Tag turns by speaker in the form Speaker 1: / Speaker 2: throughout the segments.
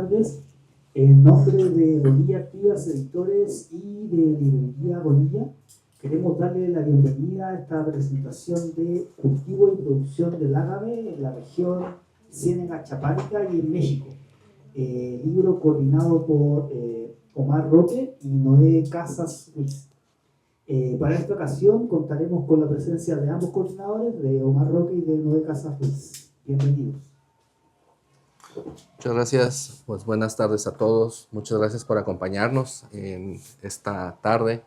Speaker 1: Hernández. En nombre de Bonilla Activas Editores y de Librería Bonilla, queremos darle la bienvenida a esta presentación de cultivo y producción del ágave en la región Ciénega Chapálica y en México. Libro coordinado por Omar Roque y Noé Casas Ruiz. Para esta ocasión contaremos con la presencia de ambos coordinadores, de Omar Roque y de Noé Casas Ruiz. Bienvenidos.
Speaker 2: Muchas gracias, pues buenas tardes a todos. Muchas gracias por acompañarnos en esta tarde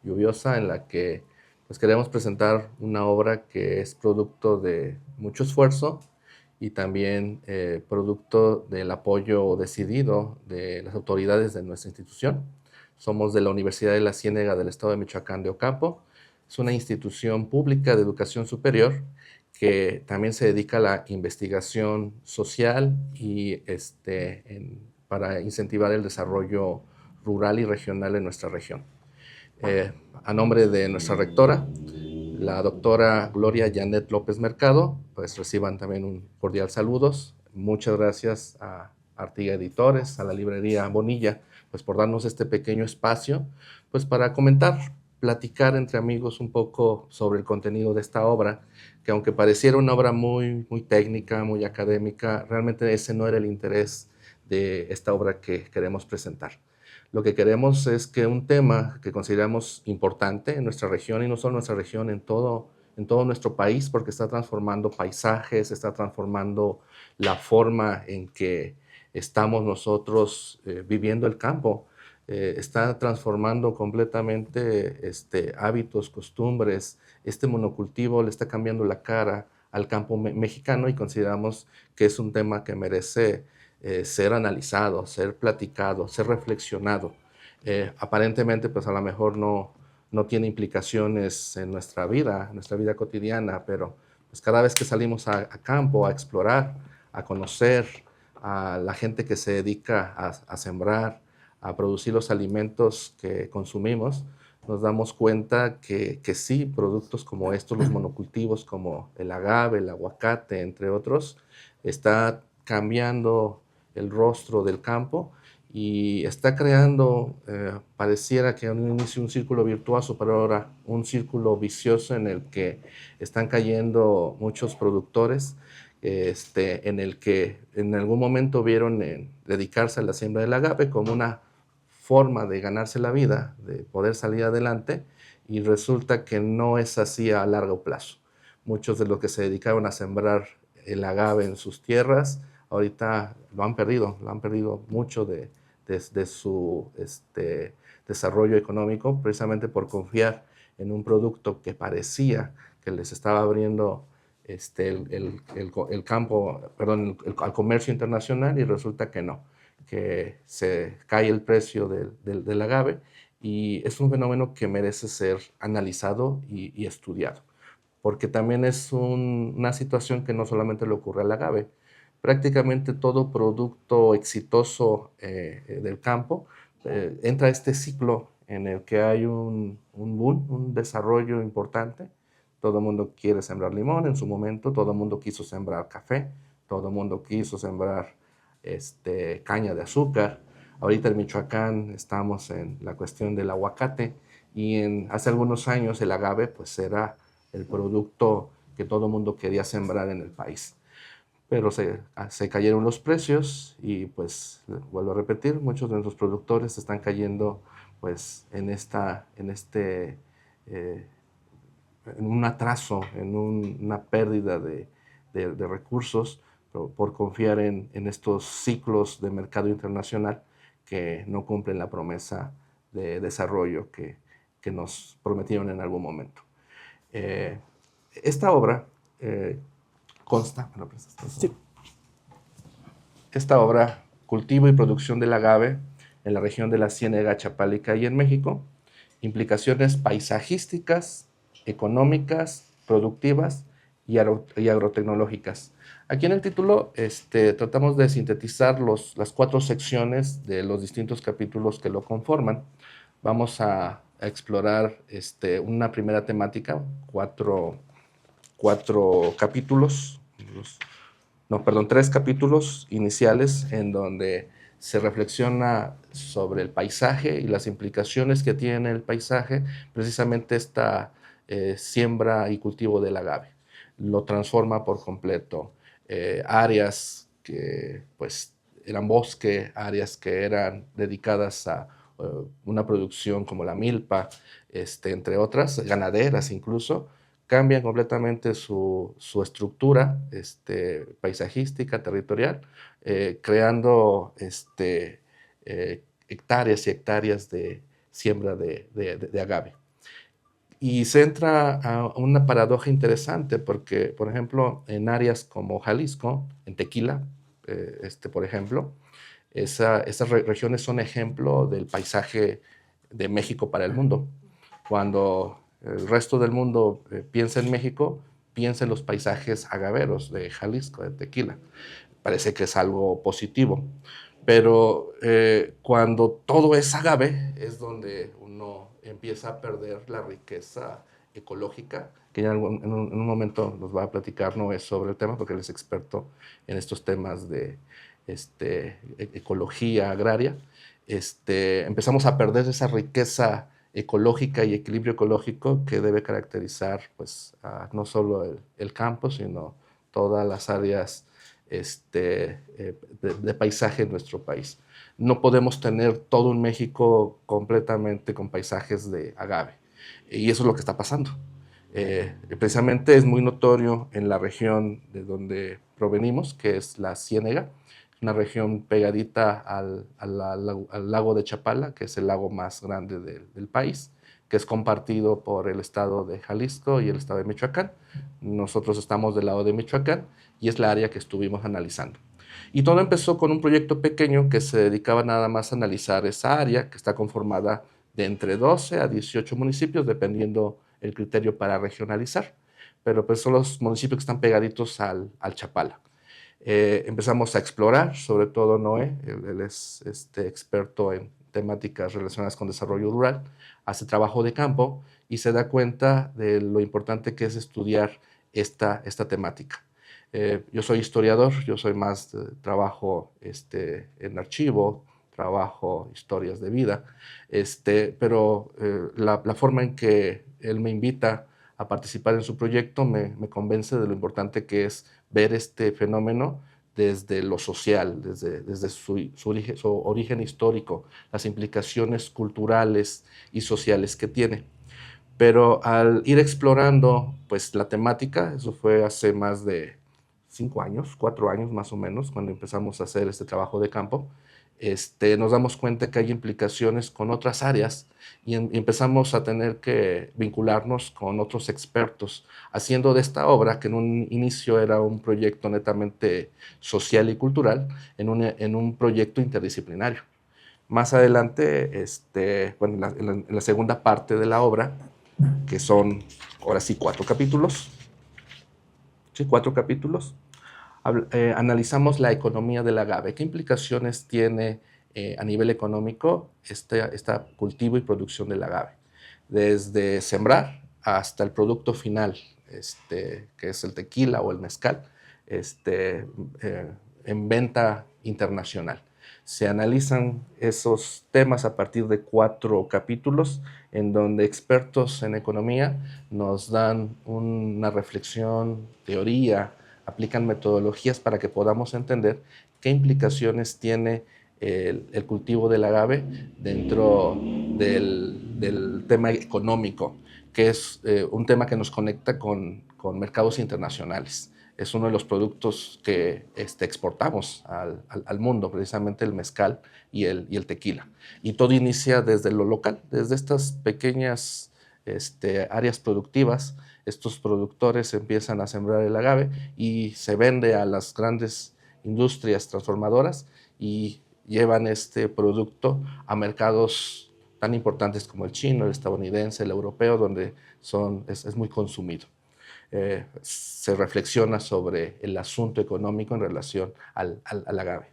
Speaker 2: lluviosa en la que pues queremos presentar una obra que es producto de mucho esfuerzo y también producto del apoyo decidido de las autoridades de nuestra institución. Somos de la Universidad de la Ciénega del Estado de Michoacán de Ocampo. Es una institución pública de educación superior que también se dedica a la investigación social y para incentivar el desarrollo rural y regional en nuestra región. A nombre de nuestra rectora, la doctora Gloria Janet López Mercado, pues reciban también un cordial saludos. Muchas gracias a Artiga Editores, a la librería Bonilla, pues por darnos este pequeño espacio, pues para comentar, platicar entre amigos un poco sobre el contenido de esta obra, que aunque pareciera una obra muy técnica, muy académica, realmente ese no era el interés de esta obra que queremos presentar. Lo que queremos es que un tema que consideramos importante en nuestra región, y no solo en nuestra región, en todo nuestro país, porque está transformando paisajes, está transformando la forma en que estamos nosotros viviendo el campo, está transformando completamente hábitos, costumbres. Este monocultivo le está cambiando la cara al campo mexicano y consideramos que es un tema que merece ser analizado, ser platicado, ser reflexionado. Aparentemente, pues a lo mejor no tiene implicaciones en nuestra vida cotidiana, pero pues cada vez que salimos a campo, a explorar, a conocer a la gente que se dedica a sembrar, a producir los alimentos que consumimos, nos damos cuenta que sí, productos como estos, los monocultivos como el agave, el aguacate, entre otros, está cambiando el rostro del campo y está creando, pareciera que a un inicio un círculo virtuoso, pero ahora un círculo vicioso en el que están cayendo muchos productores, en el que en algún momento vieron dedicarse a la siembra del agave como una forma de ganarse la vida, de poder salir adelante, y resulta que no es así a largo plazo. Muchos de los que se dedicaron a sembrar el agave en sus tierras, ahorita lo han perdido mucho de su desarrollo económico, precisamente por confiar en un producto que parecía que les estaba abriendo el campo, perdón, al comercio internacional, y resulta que no, que se cae el precio del agave, y es un fenómeno que merece ser analizado y estudiado, porque también es una situación que no solamente le ocurre al agave. Prácticamente todo producto exitoso del campo entra a este ciclo en el que hay un boom, un desarrollo importante. Todo el mundo quiere sembrar limón en su momento, todo el mundo quiso sembrar café, todo el mundo quiso sembrar caña de azúcar. Ahorita en Michoacán estamos en la cuestión del aguacate, y hace algunos años el agave pues era el producto que todo el mundo quería sembrar en el país. Pero se cayeron los precios y pues vuelvo a repetir, muchos de nuestros productores están cayendo pues en un atraso, en una pérdida de recursos por confiar en estos ciclos de mercado internacional que no cumplen la promesa de desarrollo que nos prometieron en algún momento. Esta obra consta, sí. Esta obra, Cultivo y Producción del Agave en la región de la Ciénega Chapálica y en México, implicaciones paisajísticas, económicas, productivas y agrotecnológicas. Aquí en el título tratamos de sintetizar las 4 secciones de los distintos capítulos que lo conforman. Vamos a explorar una primera temática, cuatro capítulos, 3 capítulos iniciales en donde se reflexiona sobre el paisaje y las implicaciones que tiene el paisaje, precisamente esta siembra y cultivo del agave. Lo transforma por completo. Áreas que pues eran bosque, áreas que eran dedicadas a una producción como la milpa, entre otras, ganaderas incluso, cambian completamente su estructura paisajística, territorial, creando hectáreas y hectáreas de siembra de agave. Y se entra a una paradoja interesante porque, por ejemplo, en áreas como Jalisco, en Tequila, por ejemplo, esas regiones son ejemplo del paisaje de México para el mundo. Cuando el resto del mundo piensa en México, piensa en los paisajes agaveros de Jalisco, de Tequila. Parece que es algo positivo. Pero cuando todo es agave, es donde uno empieza a perder la riqueza ecológica, que ya en un momento nos va a platicar Noé sobre el tema, porque él es experto en estos temas de ecología agraria. Empezamos a perder esa riqueza ecológica y equilibrio ecológico que debe caracterizar pues, no solo el campo, sino todas las áreas de paisaje en nuestro país. No podemos tener todo un México completamente con paisajes de agave. Y eso es lo que está pasando. Precisamente es muy notorio en la región de donde provenimos, que es la Ciénega, una región pegadita al lago de Chapala, que es el lago más grande del país, que es compartido por el estado de Jalisco y el estado de Michoacán. Nosotros estamos del lado de Michoacán y es la área que estuvimos analizando. Y todo empezó con un proyecto pequeño que se dedicaba nada más a analizar esa área, que está conformada de entre 12 a 18 municipios, dependiendo el criterio para regionalizar. Pero pues son los municipios que están pegaditos al Chapala. Empezamos a explorar, sobre todo Noé, él es experto en temáticas relacionadas con desarrollo rural, hace trabajo de campo y se da cuenta de lo importante que es estudiar esta temática. Yo soy historiador, yo soy más de trabajo en archivo, trabajo historias de vida, pero la forma en que él me invita a participar en su proyecto me convence de lo importante que es ver este fenómeno desde lo social, desde su origen histórico, las implicaciones culturales y sociales que tiene. Pero al ir explorando pues, la temática, eso fue hace más de 5 años, 4 años más o menos, cuando empezamos a hacer este trabajo de campo, nos damos cuenta que hay implicaciones con otras áreas y empezamos a tener que vincularnos con otros expertos, haciendo de esta obra, que en un inicio era un proyecto netamente social y cultural, en un proyecto interdisciplinario. Más adelante, bueno, en la segunda parte de la obra, que son ahora sí 4 capítulos, ¿sí? 4 capítulos, analizamos la economía del agave. ¿Qué implicaciones tiene a nivel económico este cultivo y producción del agave? Desde sembrar hasta el producto final, que es el tequila o el mezcal, en venta internacional. Se analizan esos temas a partir de 4 capítulos en donde expertos en economía nos dan una reflexión, teoría, aplican metodologías para que podamos entender qué implicaciones tiene el cultivo del agave dentro del tema económico, que es un tema que nos conecta con mercados internacionales. Es uno de los productos que exportamos al mundo, precisamente el mezcal y el tequila. Y todo inicia desde lo local, desde estas pequeñas áreas productivas. Estos productores empiezan a sembrar el agave y se vende a las grandes industrias transformadoras y llevan este producto a mercados tan importantes como el chino, el estadounidense, el europeo, donde es muy consumido. Se reflexiona sobre el asunto económico en relación al agave.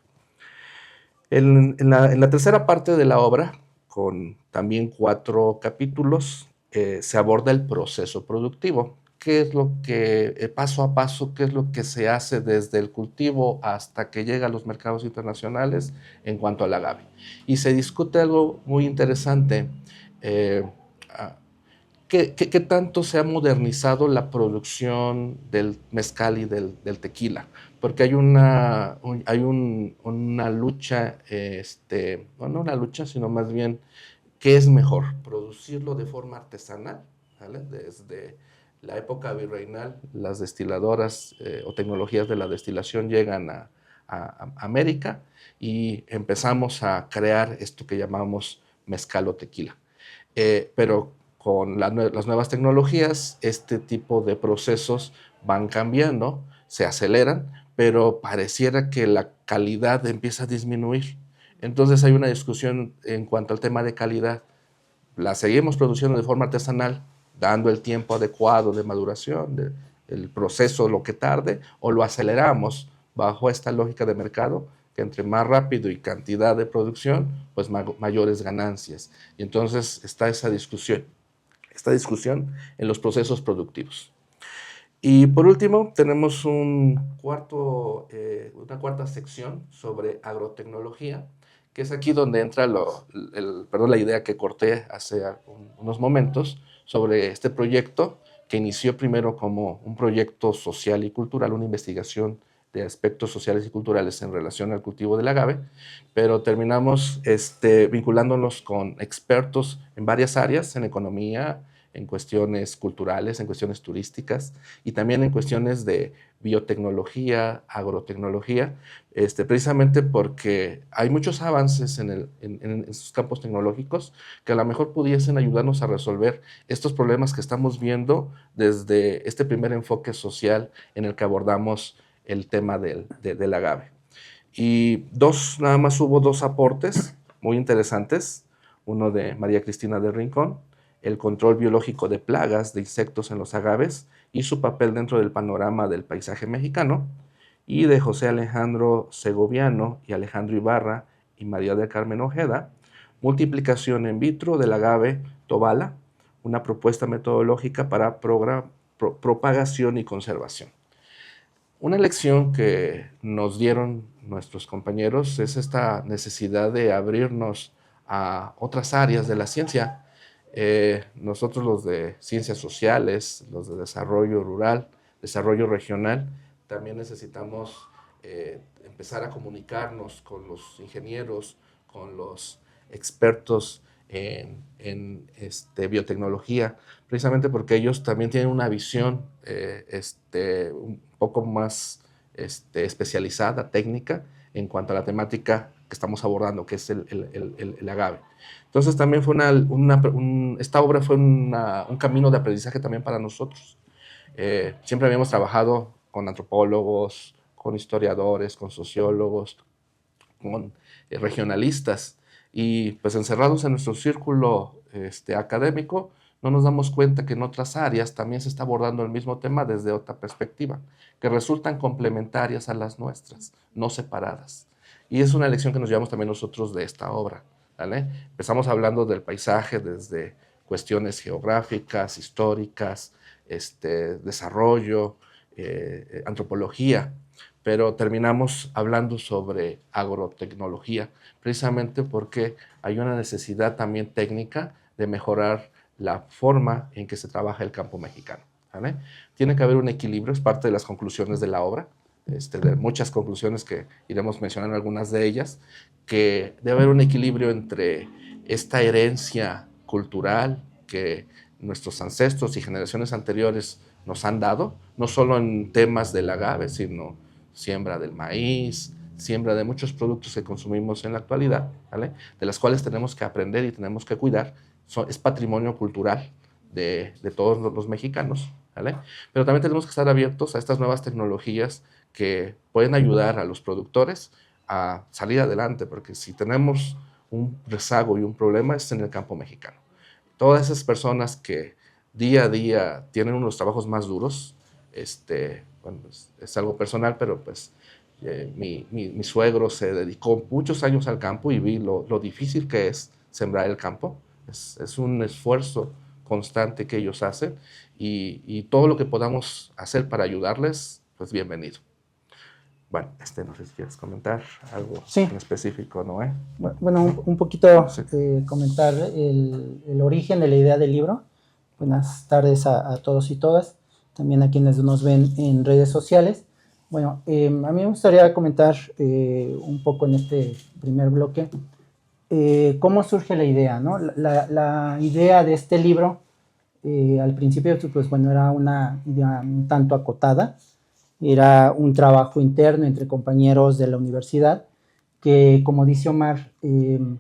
Speaker 2: En la tercera parte de la obra, con también 4 capítulos, se aborda el proceso productivo, qué es lo que, paso a paso, qué es lo que se hace desde el cultivo hasta que llega a los mercados internacionales en cuanto al agave. Y se discute algo muy interesante, eh, ¿qué tanto se ha modernizado la producción del mezcal y del tequila? Porque hay una lucha, no una lucha, sino más bien, ¿qué es mejor? ¿Producirlo de forma artesanal? ¿Vale? Desde la época virreinal, las destiladoras o tecnologías de la destilación llegan a América y empezamos a crear esto que llamamos mezcal o tequila. Pero con las nuevas tecnologías, este tipo de procesos van cambiando, se aceleran, pero pareciera que la calidad empieza a disminuir. Entonces hay una discusión en cuanto al tema de calidad. La seguimos produciendo de forma artesanal, dando el tiempo adecuado de maduración, el proceso, lo que tarde, o lo aceleramos bajo esta lógica de mercado, que entre más rápido y cantidad de producción, pues mayores ganancias. Y entonces está esta discusión en los procesos productivos. Y por último, tenemos una cuarta sección sobre agrotecnología, que es aquí donde entra la idea que corté hace unos momentos sobre este proyecto, que inició primero como un proyecto social y cultural, una investigación de aspectos sociales y culturales en relación al cultivo del agave, pero terminamos vinculándonos con expertos en varias áreas, en economía, en cuestiones culturales, en cuestiones turísticas y también en cuestiones de biotecnología, agrotecnología, precisamente porque hay muchos avances en esos campos tecnológicos que a lo mejor pudiesen ayudarnos a resolver estos problemas que estamos viendo desde este primer enfoque social en el que abordamos el tema del agave. Y nada más hubo dos aportes muy interesantes, uno de María Cristina del Rincón, el control biológico de plagas de insectos en los agaves y su papel dentro del panorama del paisaje mexicano, y de José Alejandro Segoviano y Alejandro Ibarra y María del Carmen Ojeda, multiplicación in vitro del agave tobala, una propuesta metodológica para propagación y conservación. Una lección que nos dieron nuestros compañeros es esta necesidad de abrirnos a otras áreas de la ciencia. Nosotros los de ciencias sociales, los de desarrollo rural, desarrollo regional, también necesitamos empezar a comunicarnos con los ingenieros, con los expertos en biotecnología, precisamente porque ellos también tienen una visión un poco más especializada, técnica, en cuanto a la temática que estamos abordando, que es el agave. Entonces también fue esta obra fue un camino de aprendizaje también para nosotros. Siempre habíamos trabajado con antropólogos, con historiadores, con sociólogos, con regionalistas, y pues encerrados en nuestro círculo académico, no nos damos cuenta que en otras áreas también se está abordando el mismo tema desde otra perspectiva, que resultan complementarias a las nuestras, no separadas. Y es una lección que nos llevamos también nosotros de esta obra, ¿vale? Empezamos hablando del paisaje desde cuestiones geográficas, históricas, desarrollo, antropología, pero terminamos hablando sobre agrotecnología, precisamente porque hay una necesidad también técnica de mejorar la forma en que se trabaja el campo mexicano, ¿vale? Tiene que haber un equilibrio, es parte de las conclusiones de la obra, de muchas conclusiones que iremos mencionando algunas de ellas, que debe haber un equilibrio entre esta herencia cultural que nuestros ancestros y generaciones anteriores nos han dado, no solo en temas del agave, sino siembra del maíz, siembra de muchos productos que consumimos en la actualidad, ¿vale? De las cuales tenemos que aprender y tenemos que cuidar. Es patrimonio cultural de todos los mexicanos, ¿vale? Pero también tenemos que estar abiertos a estas nuevas tecnologías que pueden ayudar a los productores a salir adelante, porque si tenemos un rezago y un problema es en el campo mexicano. Todas esas personas que día a día tienen unos trabajos más duros, bueno, es algo personal, pero pues mi suegro se dedicó muchos años al campo y vi lo difícil que es sembrar el campo. Es un esfuerzo constante que ellos hacen y todo lo que podamos hacer para ayudarles, pues bienvenido. Bueno, no sé si quieres comentar algo en específico, Noé.
Speaker 3: Bueno, un poquito
Speaker 2: Sí.
Speaker 3: Comentar el origen de la idea del libro. Buenas tardes a todos y todas, también a quienes nos ven en redes sociales. Bueno, a mí me gustaría comentar un poco en este primer bloque cómo surge la idea, ¿no? La idea de este libro, al principio, pues bueno, era una idea un tanto acotada. Era un trabajo interno entre compañeros de la universidad, que, como dice Omar, en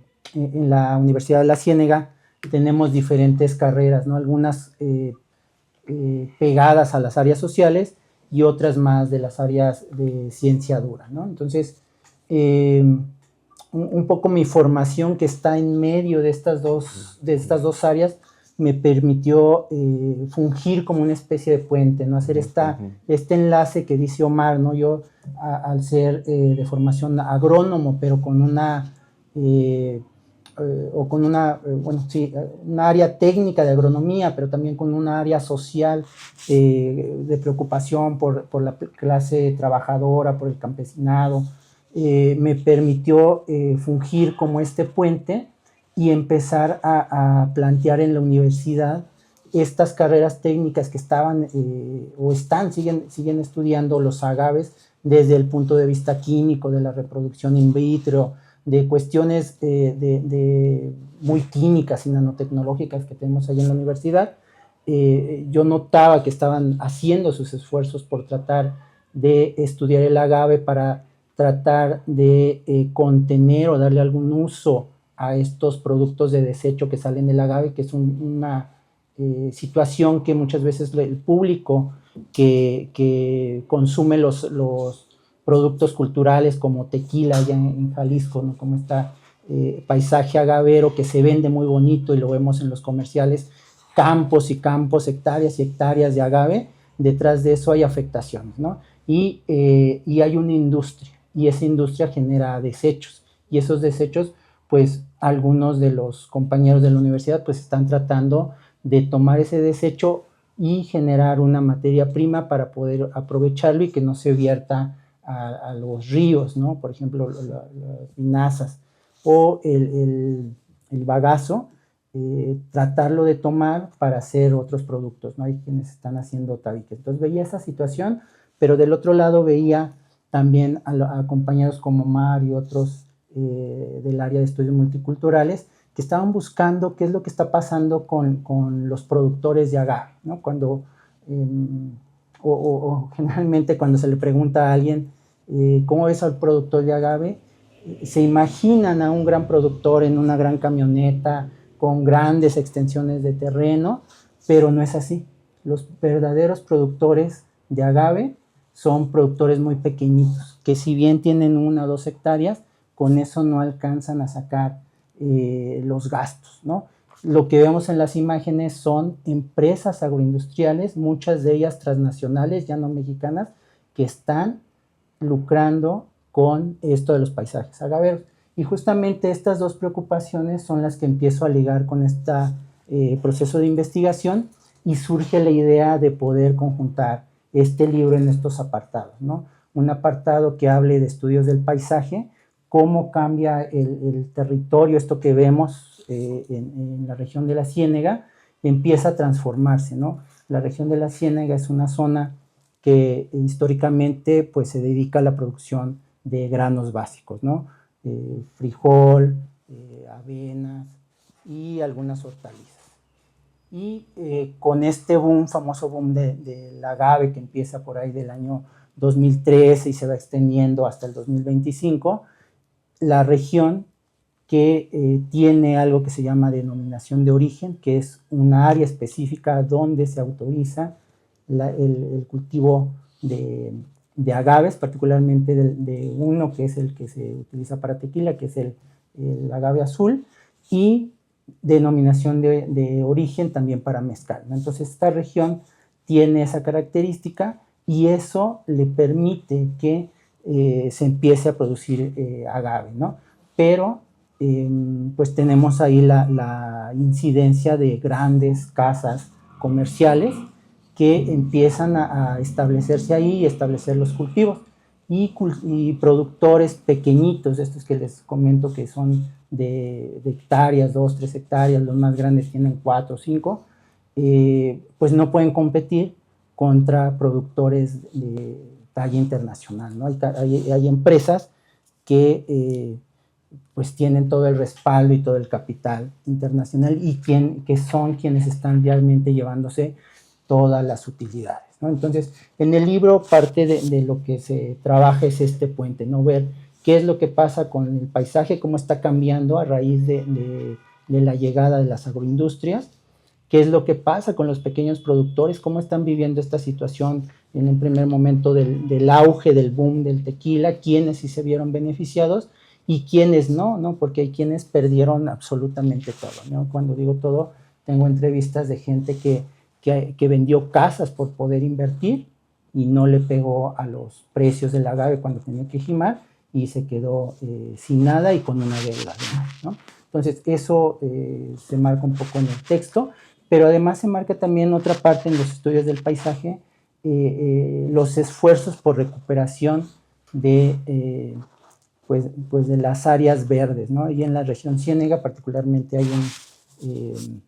Speaker 3: la Universidad de la Ciénega tenemos diferentes carreras, ¿no? Algunas pegadas a las áreas sociales y otras más de las áreas de ciencia dura, ¿no? Entonces, un poco mi formación, que está en medio de estas dos áreas, me permitió fungir como una especie de puente, ¿no? Hacer este enlace que dice Omar, ¿no? Yo, al ser de formación agrónomo, pero con una una área técnica de agronomía, pero también con una área social de preocupación por la clase trabajadora, por el campesinado, me permitió fungir como este puente y empezar a plantear en la universidad estas carreras técnicas que estaban siguen estudiando los agaves desde el punto de vista químico, de la reproducción in vitro, de cuestiones muy químicas y nanotecnológicas que tenemos ahí en la universidad. Yo notaba que estaban haciendo sus esfuerzos por tratar de estudiar el agave para tratar de contener o darle algún uso a estos productos de desecho que salen del agave, que es una situación que muchas veces el público que consume los productos culturales como tequila allá en Jalisco, ¿no? Como está paisaje agavero que se vende muy bonito y lo vemos en los comerciales, campos y campos, hectáreas y hectáreas de agave, detrás de eso hay afectaciones, ¿no? Y hay una industria, y esa industria genera desechos, y esos desechos, pues algunos de los compañeros de la universidad pues están tratando de tomar ese desecho y generar una materia prima para poder aprovecharlo y que no se vierta a los ríos, ¿no? Por ejemplo, las vinazas o el bagazo, tratarlo de tomar para hacer otros productos, ¿no? Hay quienes están haciendo tabiques. Entonces veía esa situación, pero del otro lado veía también a compañeros como Omar y otros del área de estudios multiculturales que estaban buscando qué es lo que está pasando con los productores de agave, ¿no? Cuando, generalmente cuando se le pregunta a alguien cómo ves al productor de agave, se imaginan a un gran productor en una gran camioneta con grandes extensiones de terreno, pero no es así. Los verdaderos productores de agave son productores muy pequeñitos, que si bien tienen 1 o 2 hectáreas, con eso no alcanzan a sacar los gastos, ¿no? Lo que vemos en las imágenes son empresas agroindustriales, muchas de ellas transnacionales, ya no mexicanas, que están lucrando con esto de los paisajes agaveros. Y justamente estas dos preocupaciones son las que empiezo a ligar con este proceso de investigación, y surge la idea de poder conjuntar este libro en estos apartados, ¿no? Un apartado que hable de estudios del paisaje, cómo cambia el territorio, esto que vemos en la región de la Ciénega, empieza a transformarse, ¿no? La región de la Ciénega es una zona que históricamente pues, se dedica a la producción de granos básicos, ¿no? Frijol, avenas y algunas hortalizas. Y con este boom, famoso boom del agave que empieza por ahí del año 2013 y se va extendiendo hasta el 2025, la región que tiene algo que se llama denominación de origen, que es una área específica donde se autoriza el cultivo de agaves, particularmente de uno que es el que se utiliza para tequila, que es el agave azul, y denominación de origen también para mezcal, ¿no? Entonces esta región tiene esa característica y eso le permite que se empiece a producir agave, ¿no? Pero pues tenemos ahí la incidencia de grandes casas comerciales que empiezan a establecerse ahí y establecer los cultivos. Y productores pequeñitos, estos que les comento que son de hectáreas, 2, 3 hectáreas, los más grandes tienen 4 o 5, pues no pueden competir contra productores de talla internacional, ¿no? Hay empresas que pues tienen todo el respaldo y todo el capital internacional y que son quienes están realmente llevándose todas las utilidades, ¿no? Entonces, en el libro parte de lo que se trabaja es este puente, ¿no? Ver qué es lo que pasa con el paisaje, cómo está cambiando a raíz de la llegada de las agroindustrias, qué es lo que pasa con los pequeños productores, cómo están viviendo esta situación en un primer momento del auge, del boom del tequila, quiénes sí se vieron beneficiados y quiénes no, ¿no? Porque hay quienes perdieron absolutamente todo, ¿no? Cuando digo todo, tengo entrevistas de gente que vendió casas por poder invertir y no le pegó a los precios del agave cuando tenía que jimar y se quedó sin nada y con una deuda, ¿no? Entonces eso se marca un poco en el texto, pero además se marca también otra parte en los estudios del paisaje, los esfuerzos por recuperación de, pues de las áreas verdes, ¿no? Y en la región Ciénega particularmente hay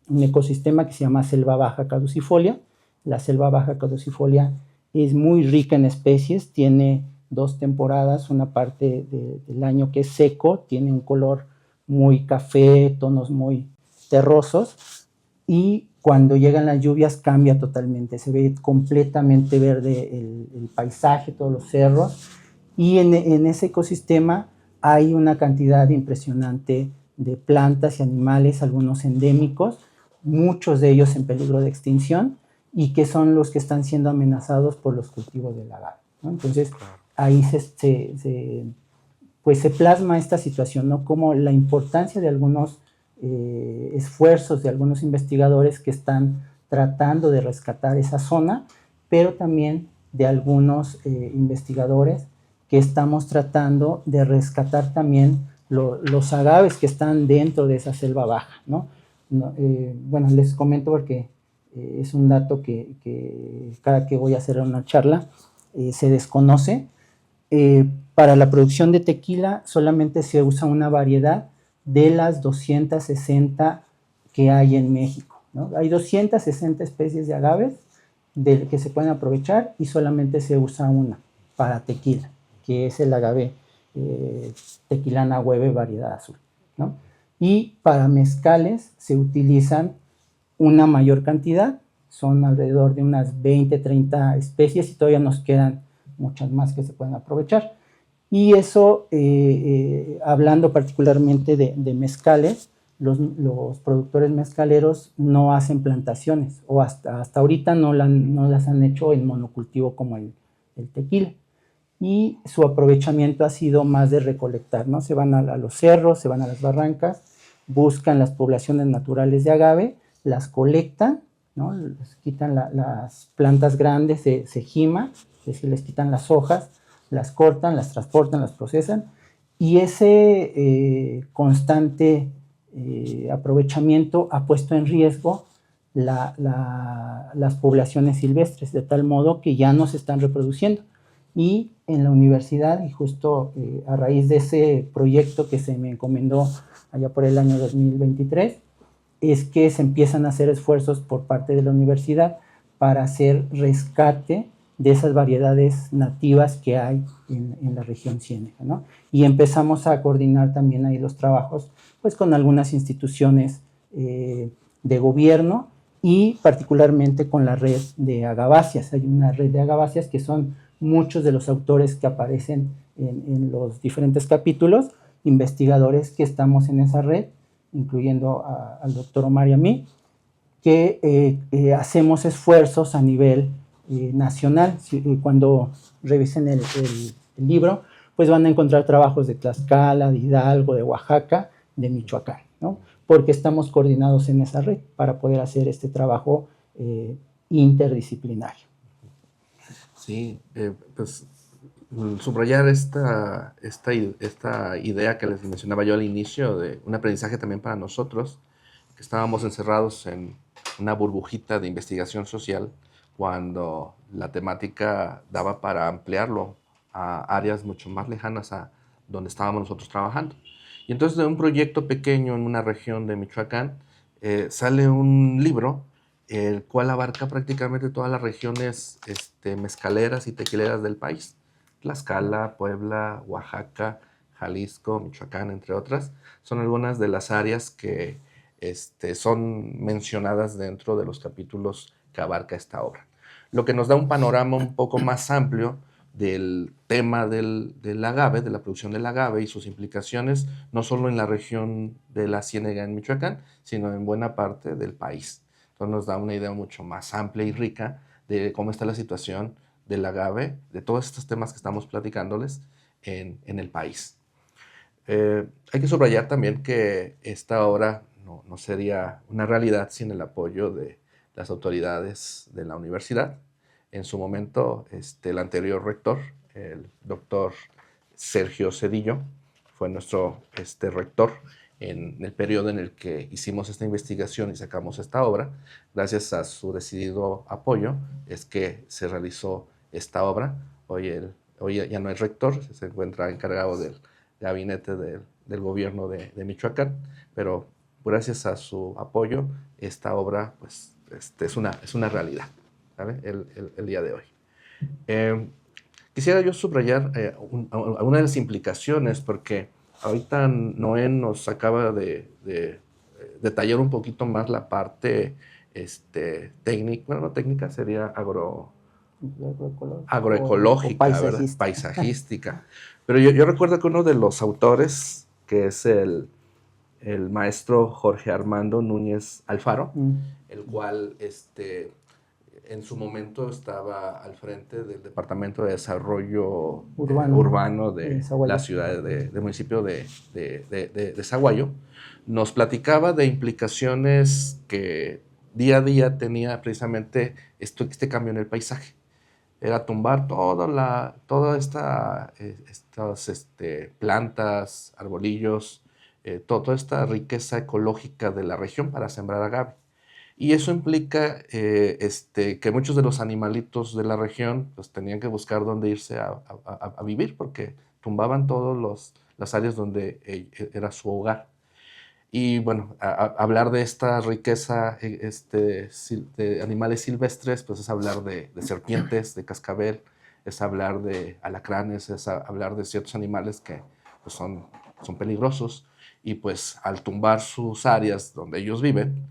Speaker 3: un ecosistema que se llama selva baja caducifolia. La selva baja caducifolia es muy rica en especies, tiene 2 temporadas, una parte del año que es seco, tiene un color muy café, tonos muy terrosos, y cuando llegan las lluvias cambia totalmente, se ve completamente verde el paisaje, todos los cerros, y en ese ecosistema hay una cantidad impresionante de plantas y animales, algunos endémicos, muchos de ellos en peligro de extinción, y que son los que están siendo amenazados por los cultivos del agave, ¿no? Entonces, ahí pues se plasma esta situación, ¿no? Como la importancia de algunos esfuerzos de algunos investigadores que están tratando de rescatar esa zona, pero también de algunos investigadores que estamos tratando de rescatar también los agaves que están dentro de esa selva baja, ¿no? Bueno, les comento porque es un dato que cada que voy a hacer una charla se desconoce. Para la producción de tequila solamente se usa una variedad de las 260 que hay en México, ¿no? Hay 260 especies de agaves que se pueden aprovechar y solamente se usa una para tequila, que es el agave Tequilana hueve variedad azul, ¿no? Y para mezcales se utilizan una mayor cantidad, son alrededor de unas 20, 30 especies y todavía nos quedan muchas más que se pueden aprovechar. Y eso, hablando particularmente de mezcales, los productores mezcaleros no hacen plantaciones o hasta ahorita no las han hecho en monocultivo como el tequila. Y su aprovechamiento ha sido más de recolectar, ¿no? Se van a los cerros, se van a las barrancas, buscan las poblaciones naturales de agave, las colectan, ¿no? Les quitan las plantas grandes, se jima, es decir, les quitan las hojas, las cortan, las transportan, las procesan, y ese constante aprovechamiento ha puesto en riesgo las poblaciones silvestres, de tal modo que ya no se están reproduciendo. Y en la universidad, y justo a raíz de ese proyecto que se me encomendó allá por el año 2023, es que se empiezan a hacer esfuerzos por parte de la universidad para hacer rescate de esas variedades nativas que hay en la región Ciénega, ¿no? Y empezamos a coordinar también ahí los trabajos pues, con algunas instituciones de gobierno y particularmente con la red de agaváceas. Hay una red de agaváceas que son muchos de los autores que aparecen en los diferentes capítulos, investigadores que estamos en esa red, incluyendo al doctor Omar y a mí, que hacemos esfuerzos a nivel nacional. Cuando revisen el libro, pues van a encontrar trabajos de Tlaxcala, de Hidalgo, de Oaxaca, de Michoacán, ¿no? Porque estamos coordinados en esa red para poder hacer este trabajo interdisciplinario.
Speaker 2: Sí, pues subrayar esta idea que les mencionaba yo al inicio de un aprendizaje también para nosotros, que estábamos encerrados en una burbujita de investigación social cuando la temática daba para ampliarlo a áreas mucho más lejanas a donde estábamos nosotros trabajando. Y entonces de un proyecto pequeño en una región de Michoacán sale un libro el cual abarca prácticamente todas las regiones mezcaleras y tequileras del país. Tlaxcala, Puebla, Oaxaca, Jalisco, Michoacán, entre otras, son algunas de las áreas que son mencionadas dentro de los capítulos que abarca esta obra. Lo que nos da un panorama un poco más amplio del tema del agave, de la producción del agave y sus implicaciones, no solo en la región de la Ciénega en Michoacán, sino en buena parte del país. Entonces nos da una idea mucho más amplia y rica de cómo está la situación del agave, de todos estos temas que estamos platicándoles en el país. Hay que subrayar también que esta obra no sería una realidad sin el apoyo de las autoridades de la universidad. En su momento, el anterior rector, el doctor Sergio Cedillo, fue nuestro rector en el periodo en el que hicimos esta investigación y sacamos esta obra. Gracias a su decidido apoyo es que se realizó esta obra. Hoy ya no es rector, se encuentra encargado del gabinete del gobierno de Michoacán, pero gracias a su apoyo, esta obra pues, es una realidad, ¿vale? El día de hoy. Quisiera yo subrayar algunas de las implicaciones, porque ahorita Noé nos acaba de detallar un poquito más la parte técnica, bueno, no técnica, sería agroecológica, ¿verdad? Paisajística. Pero yo recuerdo que uno de los autores, que es el maestro Jorge Armando Núñez Alfaro, el cual en su momento estaba al frente del Departamento de Desarrollo Urbano de la ciudad, del municipio de Zaguayo, nos platicaba de implicaciones que día a día tenía precisamente este cambio en el paisaje. Era tumbar todas estas plantas, arbolillos, toda esta riqueza ecológica de la región para sembrar agave. Y eso implica que muchos de los animalitos de la región pues, tenían que buscar dónde irse a vivir, porque tumbaban todas las áreas donde era su hogar. Y bueno, hablar de esta riqueza de animales silvestres, pues es hablar de serpientes, de cascabel, es hablar de alacranes, es hablar de ciertos animales que pues, son peligrosos. Y pues al tumbar sus áreas donde ellos viven,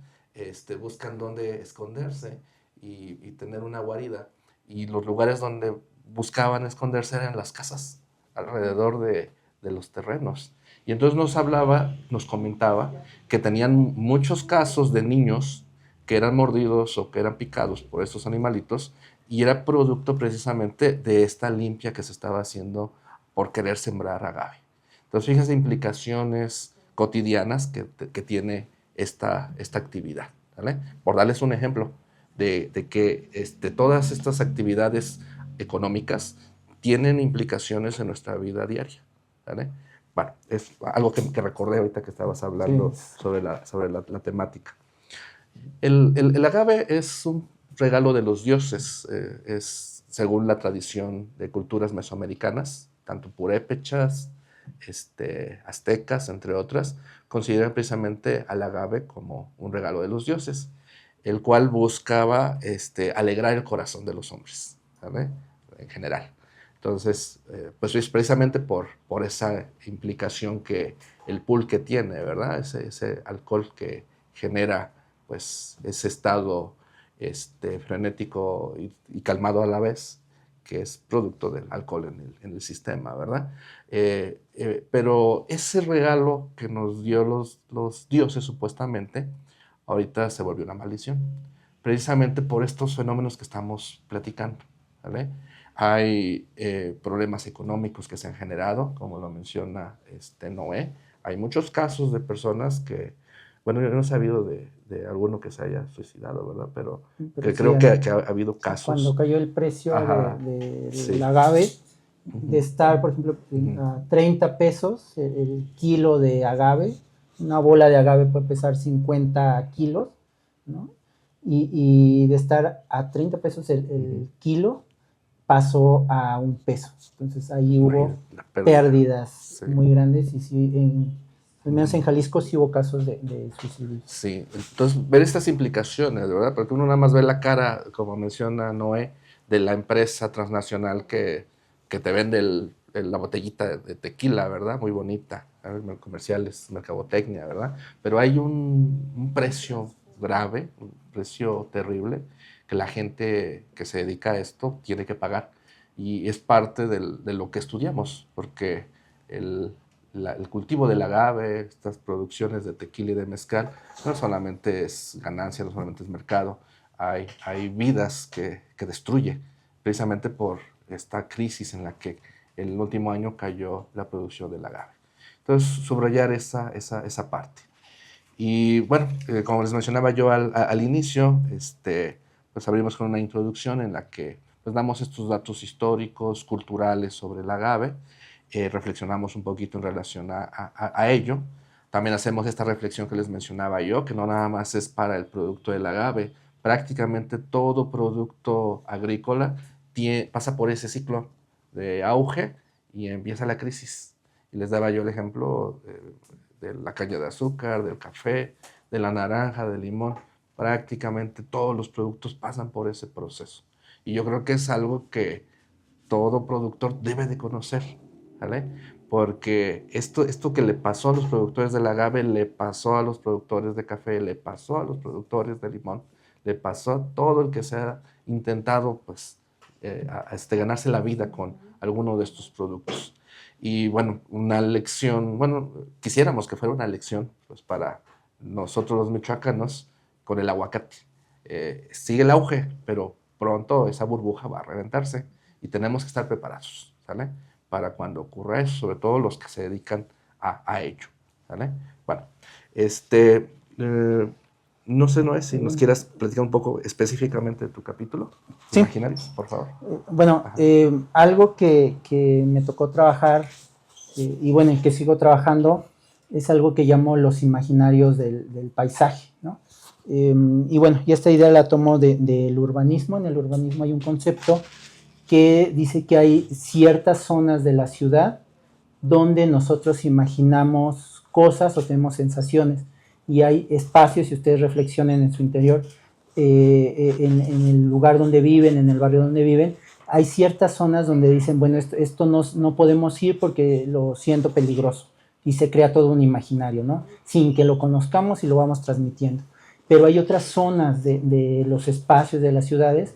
Speaker 2: buscan dónde esconderse y tener una guarida. Y los lugares donde buscaban esconderse eran las casas, alrededor de los terrenos. Y entonces nos comentaba que tenían muchos casos de niños que eran mordidos o que eran picados por estos animalitos, y era producto precisamente de esta limpia que se estaba haciendo por querer sembrar agave. Entonces, fíjense implicaciones cotidianas que tiene esta actividad, ¿vale? Por darles un ejemplo de que todas estas actividades económicas tienen implicaciones en nuestra vida diaria, ¿vale? Bueno, es algo que recordé ahorita que estabas hablando sobre la temática. El agave es un regalo de los dioses, es según la tradición de culturas mesoamericanas, tanto purépechas, aztecas, entre otras, consideran precisamente al agave como un regalo de los dioses, el cual buscaba alegrar el corazón de los hombres, ¿vale? En general. Entonces, pues es precisamente por esa implicación que el pulque tiene, ¿verdad? Ese alcohol que genera, pues, ese estado frenético y calmado a la vez, que es producto del alcohol en el sistema, ¿verdad? Pero ese regalo que nos dio los dioses, supuestamente, ahorita se volvió una maldición, precisamente por estos fenómenos que estamos platicando, ¿vale? Hay problemas económicos que se han generado, como lo menciona Noé. Hay muchos casos de personas que, bueno, yo no he sabido de alguno que se haya suicidado, ¿verdad? Pero que
Speaker 3: sí,
Speaker 2: creo que ha habido casos.
Speaker 3: Cuando cayó el precio del agave, de estar, por ejemplo, a 30 pesos el kilo de agave. Una bola de agave puede pesar 50 kilos, ¿no? Y de estar a 30 pesos el kilo, pasó a 1 peso. Entonces ahí hubo pérdidas muy grandes y sí, al menos en Jalisco sí hubo casos de suicidio.
Speaker 2: Sí, entonces ver estas implicaciones, ¿verdad? Porque uno nada más ve la cara, como menciona Noé, de la empresa transnacional que te vende la botellita de tequila, ¿verdad? Muy bonita, comerciales, mercadotecnia, ¿verdad? Pero hay un precio grave, un precio terrible que la gente que se dedica a esto tiene que pagar. Y es parte de lo que estudiamos, porque el cultivo del agave, estas producciones de tequila y de mezcal, no solamente es ganancia, no solamente es mercado, hay vidas que destruye, precisamente por esta crisis en la que el último año cayó la producción del agave. Entonces, subrayar esa parte. Y bueno, como les mencionaba yo al inicio, pues abrimos con una introducción en la que pues damos estos datos históricos, culturales sobre el agave, reflexionamos un poquito en relación a ello. También hacemos esta reflexión que les mencionaba yo, que no nada más es para el producto del agave, prácticamente todo producto agrícola pasa por ese ciclo de auge y empieza la crisis. Y les daba yo el ejemplo de la caña de azúcar, del café, de la naranja, del limón. Prácticamente todos los productos pasan por ese proceso. Y yo creo que es algo que todo productor debe de conocer, ¿vale? Porque esto que le pasó a los productores del agave, le pasó a los productores de café, le pasó a los productores de limón, le pasó a todo el que se ha intentado pues, ganarse la vida con alguno de estos productos. Y bueno, una lección, bueno, quisiéramos que fuera una lección pues, para nosotros los michoacanos con el aguacate. Sigue el auge, pero pronto esa burbuja va a reventarse y tenemos que estar preparados, ¿sale? Para cuando ocurra eso, sobre todo los que se dedican a ello, ¿sale? Bueno, no sé, Noé, si nos quieras platicar un poco específicamente de tu capítulo,
Speaker 3: sí.
Speaker 2: Imaginarios, por favor.
Speaker 3: Bueno, algo que me tocó trabajar y bueno, en que sigo trabajando es algo que llamo los imaginarios del paisaje, ¿no? Y bueno, y esta idea la tomo del urbanismo. En el urbanismo hay un concepto que dice que hay ciertas zonas de la ciudad donde nosotros imaginamos cosas o tenemos sensaciones, y hay espacios, si ustedes reflexionen en su interior, en el lugar donde viven, en el barrio donde viven, hay ciertas zonas donde dicen, bueno, esto no podemos ir porque lo siento peligroso, y se crea todo un imaginario, ¿no? Sin que lo conozcamos y lo vamos transmitiendo. Pero hay otras zonas de los espacios de las ciudades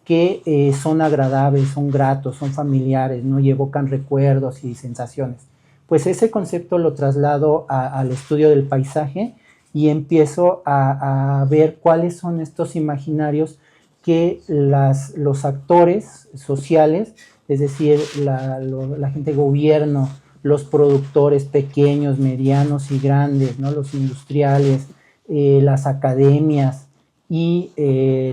Speaker 3: que son agradables, son gratos, son familiares, ¿no? Y evocan recuerdos y sensaciones. Pues ese concepto lo traslado al estudio del paisaje y empiezo a ver cuáles son estos imaginarios que los actores sociales, es decir, la gente de gobierno, los productores pequeños, medianos y grandes, ¿no? Los industriales, las academias y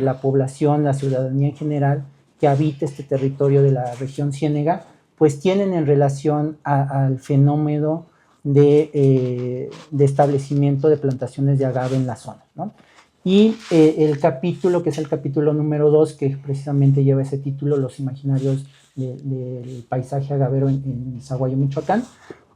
Speaker 3: la población, la ciudadanía en general que habita este territorio de la región ciénega, pues tienen en relación al fenómeno de establecimiento de plantaciones de agave en la zona, ¿no? Y el capítulo, que es el capítulo número 2, que precisamente lleva ese título, Los imaginarios del paisaje agavero en Sahuayo, Michoacán,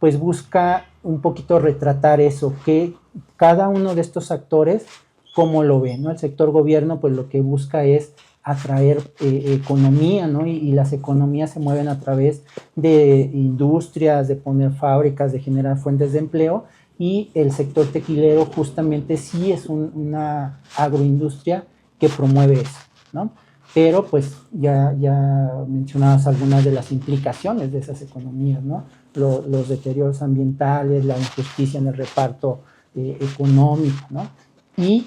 Speaker 3: pues busca un poquito retratar eso, que cada uno de estos actores, cómo lo ve, ¿no? El sector gobierno, pues lo que busca es atraer economía, ¿no? Y las economías se mueven a través de industrias, de poner fábricas, de generar fuentes de empleo, y el sector tequilero justamente sí es una agroindustria que promueve eso, ¿no? Pero pues ya mencionabas algunas de las implicaciones de esas economías, ¿no? Los deterioros ambientales, la injusticia en el reparto económico, ¿no? Y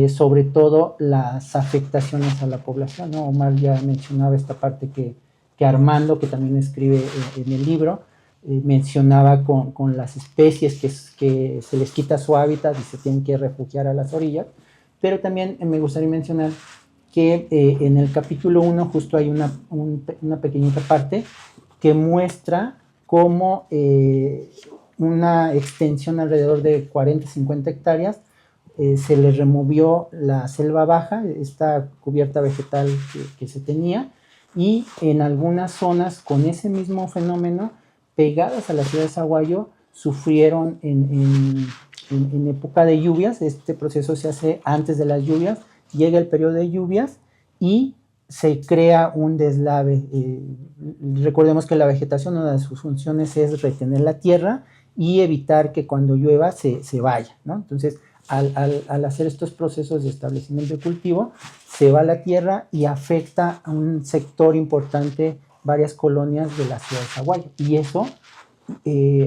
Speaker 3: sobre todo las afectaciones a la población, ¿no? Omar ya mencionaba esta parte que Armando, que también escribe en el libro, mencionaba con las especies que se les quita su hábitat y se tienen que refugiar a las orillas, pero también me gustaría mencionar que en el capítulo 1 justo hay una pequeñita parte que muestra cómo una extensión alrededor de 40-50 hectáreas se le removió la selva baja, esta cubierta vegetal que se tenía, y en algunas zonas con ese mismo fenómeno, pegadas a la ciudad de Sahuayo, sufrieron en época de lluvias. Este proceso se hace antes de las lluvias, llega el periodo de lluvias y se crea un deslave. Recordemos que la vegetación, una de sus funciones es retener la tierra y evitar que cuando llueva se vaya, ¿no? Entonces, al hacer estos procesos de establecimiento de cultivo, se va la tierra y afecta a un sector importante, varias colonias de la ciudad de Sahuayo. Y eso,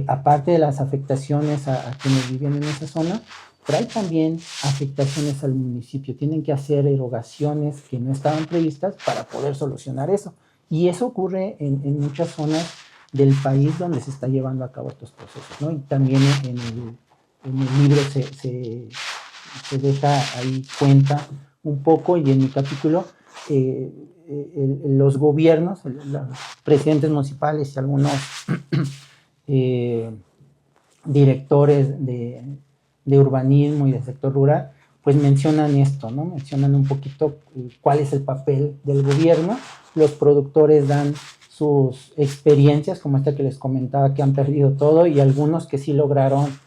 Speaker 3: aparte de las afectaciones a quienes vivían en esa zona, trae también afectaciones al municipio. Tienen que hacer erogaciones que no estaban previstas para poder solucionar eso. Y eso ocurre en muchas zonas del país donde se está llevando a cabo estos procesos, ¿no? Y también en el libro se deja ahí cuenta un poco, y en mi capítulo los gobiernos, los presidentes municipales y algunos directores de urbanismo y del sector rural, pues mencionan esto, ¿no? Mencionan un poquito cuál es el papel del gobierno. Los productores dan sus experiencias, como esta que les comentaba, que han perdido todo, y algunos que sí lograron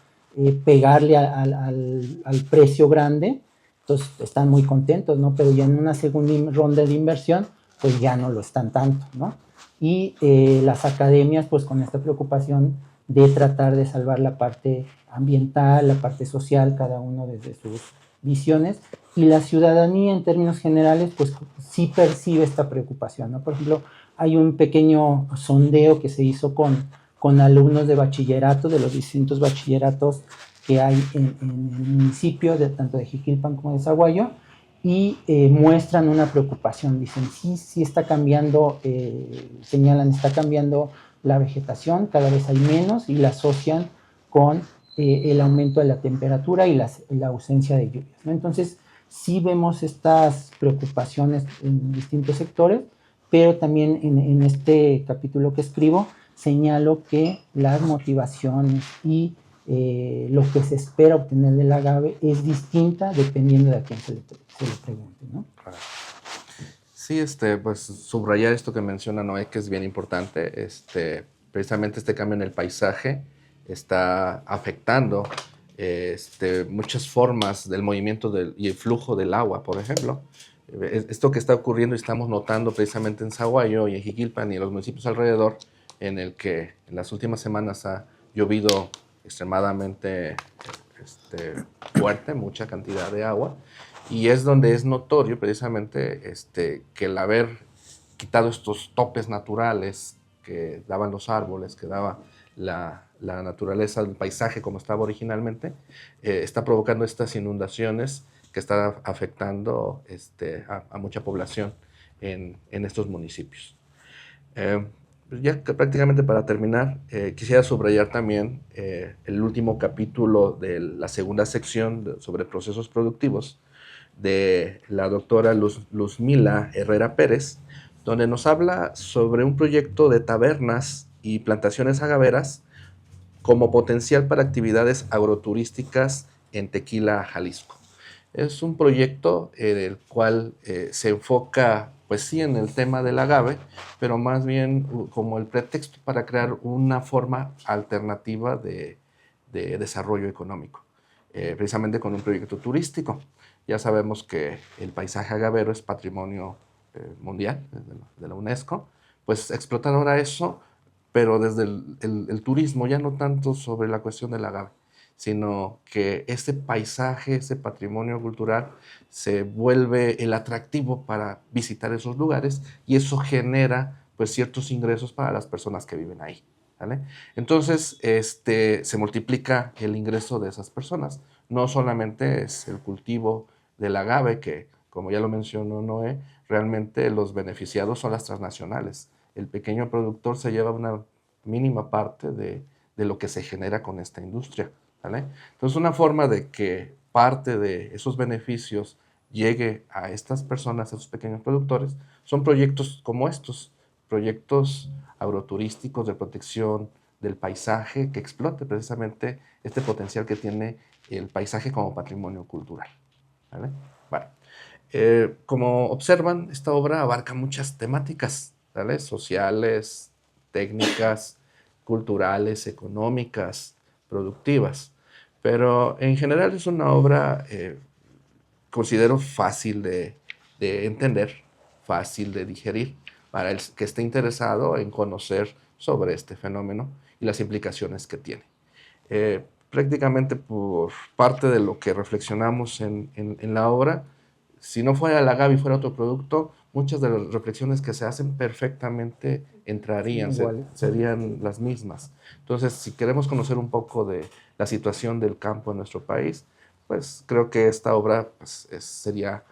Speaker 3: pegarle al precio grande, entonces están muy contentos, ¿no? Pero ya en una segunda ronda de inversión, pues ya no lo están tanto, ¿no? Y las academias, pues con esta preocupación de tratar de salvar la parte ambiental, la parte social, cada uno desde sus visiones, y la ciudadanía en términos generales, pues sí percibe esta preocupación, ¿no? Por ejemplo, hay un pequeño sondeo que se hizo con alumnos de bachillerato, de los distintos bachilleratos que hay en el municipio, tanto de Jiquilpan como de Sahuayo, y muestran una preocupación. Dicen, sí está cambiando, señalan, está cambiando la vegetación, cada vez hay menos, y la asocian con el aumento de la temperatura y la ausencia de lluvias, ¿no? Entonces, sí vemos estas preocupaciones en distintos sectores, pero también en este capítulo que escribo, señalo que las motivaciones y lo que se espera obtener del agave es distinta dependiendo de a quién se le pregunte, ¿no?
Speaker 2: Sí, pues subrayar esto que menciona Noé, que es bien importante. Precisamente este cambio en el paisaje está afectando muchas formas del movimiento y el flujo del agua, por ejemplo. Esto que está ocurriendo y estamos notando precisamente en Sahuayo y en Jiquilpan y en los municipios alrededor, en el que en las últimas semanas ha llovido extremadamente fuerte, mucha cantidad de agua, y es donde es notorio precisamente que el haber quitado estos topes naturales que daban los árboles, que daba la naturaleza del paisaje como estaba originalmente, está provocando estas inundaciones que están afectando a mucha población en estos municipios. Ya prácticamente para terminar, quisiera subrayar también el último capítulo de la segunda sección sobre procesos productivos de la doctora Luzmila Herrera Pérez, donde nos habla sobre un proyecto de tabernas y plantaciones agaveras como potencial para actividades agroturísticas en Tequila, Jalisco. Es un proyecto en el cual se enfoca, pues sí, en el tema del agave, pero más bien como el pretexto para crear una forma alternativa de desarrollo económico, precisamente con un proyecto turístico. Ya sabemos que el paisaje agavero es patrimonio mundial de la UNESCO, pues explotar ahora eso, pero desde el turismo, ya no tanto sobre la cuestión del agave, sino que ese paisaje, ese patrimonio cultural se vuelve el atractivo para visitar esos lugares, y eso genera pues ciertos ingresos para las personas que viven ahí, ¿vale? Entonces se multiplica el ingreso de esas personas. No solamente es el cultivo del agave, que como ya lo mencionó Noé, realmente los beneficiados son las transnacionales. El pequeño productor se lleva una mínima parte de lo que se genera con esta industria, ¿vale? Entonces, una forma de que parte de esos beneficios llegue a estas personas, a esos pequeños productores, son proyectos como estos, proyectos agroturísticos de protección del paisaje que explote precisamente este potencial que tiene el paisaje como patrimonio cultural. ¿Vale? Bueno, como observan, esta obra abarca muchas temáticas, ¿vale? Sociales, técnicas, culturales, económicas, productivas, pero en general es una obra, considero fácil de entender, fácil de digerir, para el que esté interesado en conocer sobre este fenómeno y las implicaciones que tiene. Prácticamente por parte de lo que reflexionamos en la obra, si no fuera la Gaby, fuera otro producto, muchas de las reflexiones que se hacen perfectamente entrarían, serían las mismas. Entonces, si queremos conocer un poco de la situación del campo en nuestro país, pues creo que esta obra pues, sería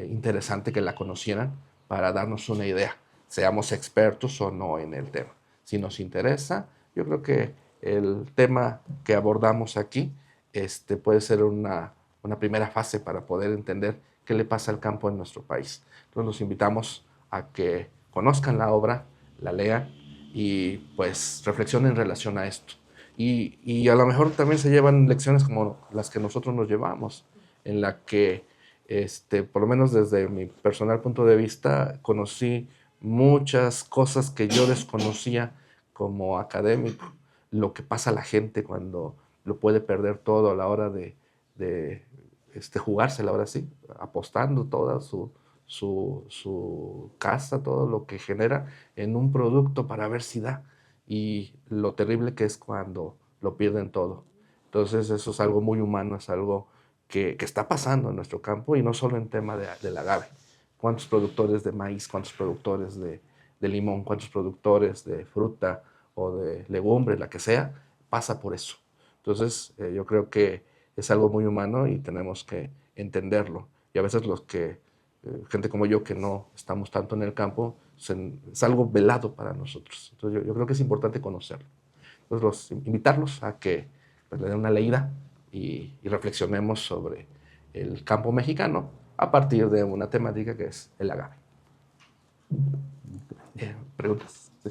Speaker 2: interesante que la conocieran para darnos una idea, seamos expertos o no en el tema. Si nos interesa, yo creo que el tema que abordamos aquí puede ser una primera fase para poder entender qué le pasa al campo en nuestro país. Entonces los invitamos a que conozcan la obra, la lean y pues reflexionen en relación a esto. Y a lo mejor también se llevan lecciones como las que nosotros nos llevamos, en la que, por lo menos desde mi personal punto de vista, conocí muchas cosas que yo desconocía como académico, lo que pasa a la gente cuando lo puede perder todo a la hora de jugársela, ahora sí, apostando toda su casa, todo lo que genera en un producto para ver si da, y lo terrible que es cuando lo pierden todo. Entonces eso es algo muy humano, es algo que está pasando en nuestro campo y no solo en tema del agave. ¿Cuántos productores de maíz, cuántos productores de limón, cuántos productores de fruta o de legumbre, la que sea, pasa por eso? Entonces yo creo que es algo muy humano y tenemos que entenderlo. Y a veces gente como yo que no estamos tanto en el campo, es algo velado para nosotros. Entonces yo creo que es importante conocerlo. Entonces invitarlos a que pues, le den una leída y reflexionemos sobre el campo mexicano a partir de una temática que es el agave. ¿Preguntas? Sí.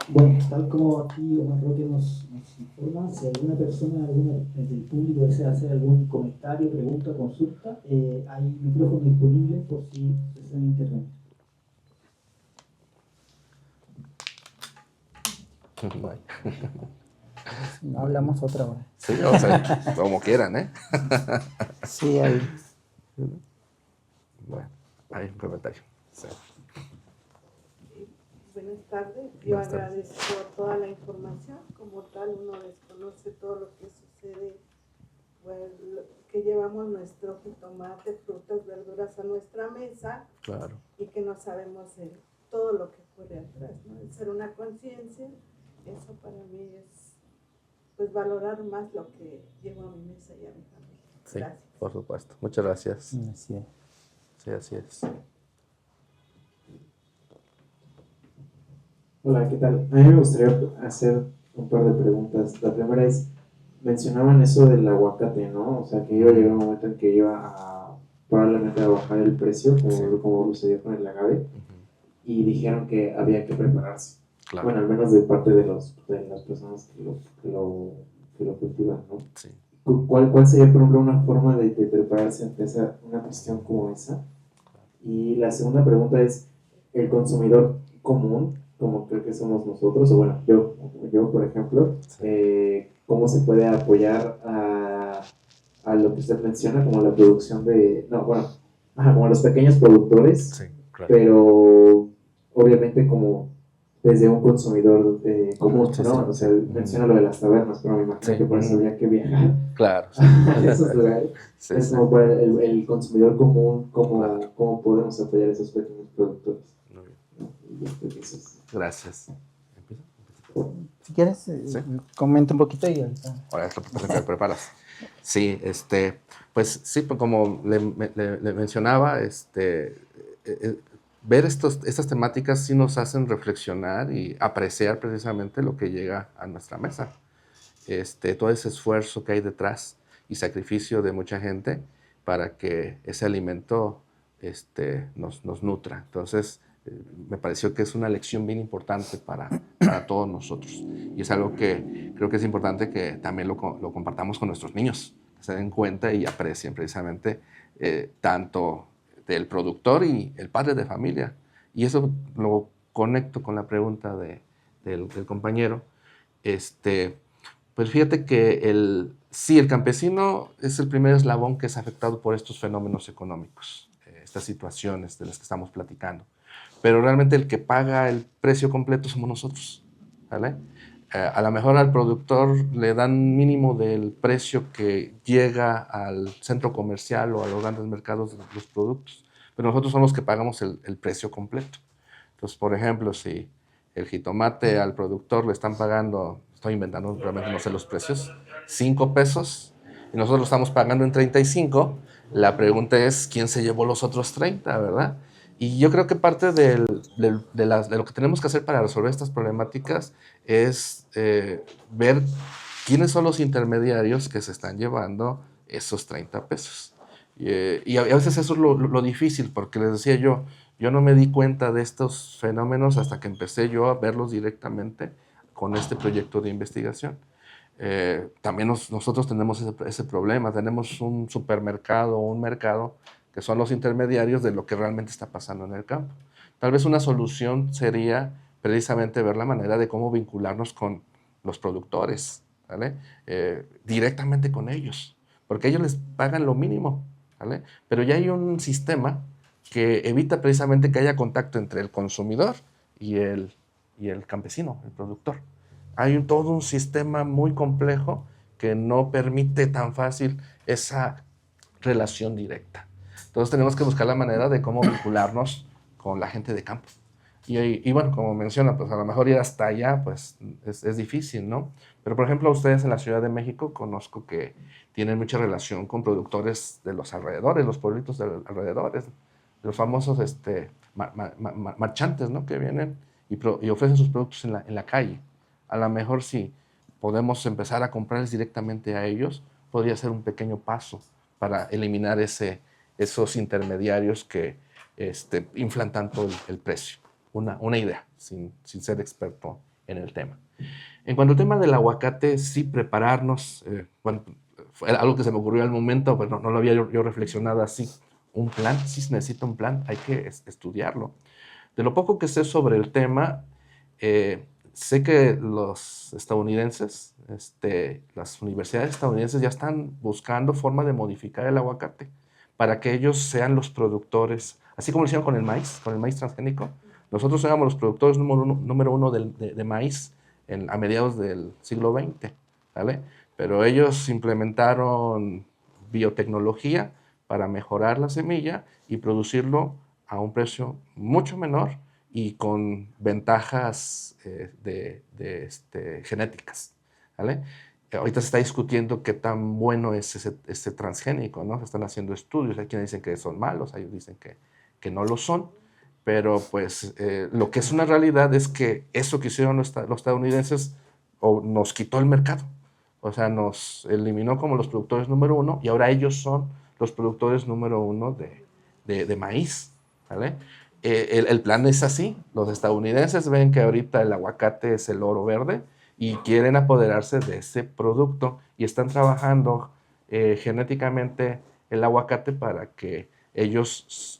Speaker 1: Bueno, tal como aquí Omar Roque nos informa, si alguna persona del público desea hacer algún comentario, pregunta, consulta, hay micrófonos disponibles por si desean intervenir.
Speaker 3: No, hablamos otra hora.
Speaker 2: Sí, o sea, como quieran, ¿eh?
Speaker 3: Sí, ahí.
Speaker 2: Bueno, hay un comentario. Sí.
Speaker 4: Buenas tardes, yo agradezco toda la información, como tal uno desconoce todo lo que sucede, pues, que llevamos nuestro jitomate, frutas, verduras a nuestra mesa,
Speaker 2: claro,
Speaker 4: y que no sabemos todo lo que ocurre atrás, ¿no? El ser una conciencia, eso para mí es pues valorar más lo que llevo a mi mesa y a mi familia.
Speaker 2: sí,
Speaker 4: Gracias.
Speaker 2: por supuesto. Muchas gracias.
Speaker 3: Así es.
Speaker 2: Sí, así es.
Speaker 5: Hola, ¿qué tal? A mí me gustaría hacer un par de preguntas. La primera es, mencionaban eso del aguacate, ¿no? O sea, que iba a llegar un momento en que iba a probablemente a bajar el precio, como sucedió con el agave, y dijeron que había que prepararse.
Speaker 2: Claro.
Speaker 5: Bueno, al menos de parte de las personas que lo cultivan, ¿no?
Speaker 2: Sí.
Speaker 5: ¿Cuál sería, por ejemplo, una forma de prepararse ante una cuestión como esa? Y la segunda pregunta es, el consumidor común, como creo que somos nosotros, o bueno, yo por ejemplo, ¿cómo se puede apoyar a lo que usted menciona como la producción como los pequeños productores,
Speaker 2: Sí, claro.
Speaker 5: pero obviamente como desde un consumidor común,
Speaker 2: Sí,
Speaker 5: ¿no?
Speaker 2: sí,
Speaker 5: o sea,
Speaker 2: sí.
Speaker 5: menciona lo de las tabernas, pero me imagino
Speaker 2: Sí.
Speaker 5: que por eso habría que viajar
Speaker 2: Claro.
Speaker 5: a esos lugares.
Speaker 2: Sí,
Speaker 5: Es
Speaker 2: sí.
Speaker 5: como para el consumidor común,
Speaker 2: Claro.
Speaker 5: cómo podemos apoyar a esos pequeños productores.
Speaker 2: Muy bien.
Speaker 5: ¿No? Yo creo que eso es.
Speaker 2: Gracias.
Speaker 3: Si quieres,
Speaker 2: Sí.
Speaker 3: comenta un poquito y ahorita.
Speaker 2: Ahora es lo que te preparas. Sí, pues sí, pues como le mencionaba, ver estas temáticas sí nos hacen reflexionar y apreciar precisamente lo que llega a nuestra mesa. Todo ese esfuerzo que hay detrás y sacrificio de mucha gente para que ese alimento nos nutra. Entonces, Me pareció que es una lección bien importante para todos nosotros. Y es algo que creo que es importante que también lo compartamos con nuestros niños, que se den cuenta y aprecien precisamente tanto del productor y el padre de familia. Y eso lo conecto con la pregunta del compañero. Pues fíjate que sí, el campesino es el primer eslabón que es afectado por estos fenómenos económicos, estas situaciones de las que estamos platicando. Pero realmente el que paga el precio completo somos nosotros, ¿vale? A lo mejor al productor le dan mínimo del precio que llega al centro comercial o a los grandes mercados de los productos, pero nosotros somos los que pagamos el precio completo. Entonces, por ejemplo, si el jitomate al productor le están pagando, estoy inventando, realmente no sé los precios, 5 pesos, y nosotros lo estamos pagando en 35, la pregunta es, ¿quién se llevó los otros 30, verdad? Y yo creo que parte de lo que tenemos que hacer para resolver estas problemáticas es ver quiénes son los intermediarios que se están llevando esos 30 pesos. Y a veces eso es lo difícil, porque les decía yo no me di cuenta de estos fenómenos hasta que empecé yo a verlos directamente con este proyecto de investigación. También nosotros tenemos ese problema, tenemos un supermercado o un mercado que son los intermediarios de lo que realmente está pasando en el campo. Tal vez una solución sería precisamente ver la manera de cómo vincularnos con los productores, ¿vale? Directamente con ellos, porque ellos les pagan lo mínimo, ¿vale? Pero ya hay un sistema que evita precisamente que haya contacto entre el consumidor y el campesino, el productor. Hay todo un sistema muy complejo que no permite tan fácil esa relación directa. Entonces tenemos que buscar la manera de cómo vincularnos con la gente de campo. Y bueno, como menciona, pues a lo mejor ir hasta allá pues es difícil, ¿no? Pero por ejemplo, ustedes en la Ciudad de México conozco que tienen mucha relación con productores de los alrededores, los pueblitos de los alrededores, los famosos marchantes, ¿no? Que vienen y ofrecen sus productos en la calle. A lo mejor si podemos empezar a comprarles directamente a ellos, podría ser un pequeño paso para eliminar esos intermediarios que inflan tanto el precio. Una idea, sin ser experto en el tema. En cuanto al tema del aguacate, sí prepararnos, bueno, fue algo que se me ocurrió al momento, pero no lo había yo reflexionado así. Un plan, sí se necesita un plan, hay que estudiarlo. De lo poco que sé sobre el tema, sé que los estadounidenses, las universidades estadounidenses ya están buscando forma de modificar el aguacate para que ellos sean los productores, así como lo hicieron con el maíz transgénico. Nosotros éramos los productores número uno de maíz a mediados del siglo XX, ¿vale? Pero ellos implementaron biotecnología para mejorar la semilla y producirlo a un precio mucho menor y con ventajas genéticas, ¿vale? Ahorita se está discutiendo qué tan bueno es ese transgénico, ¿no? Se están haciendo estudios, hay quienes dicen que son malos, hay dicen que no lo son, pero pues lo que es una realidad es que eso que hicieron los estadounidenses nos quitó el mercado, o sea, nos eliminó como los productores número uno y ahora ellos son los productores número uno de maíz, ¿vale? El plan es así, los estadounidenses ven que ahorita el aguacate es el oro verde y quieren apoderarse de ese producto y están trabajando genéticamente el aguacate para que ellos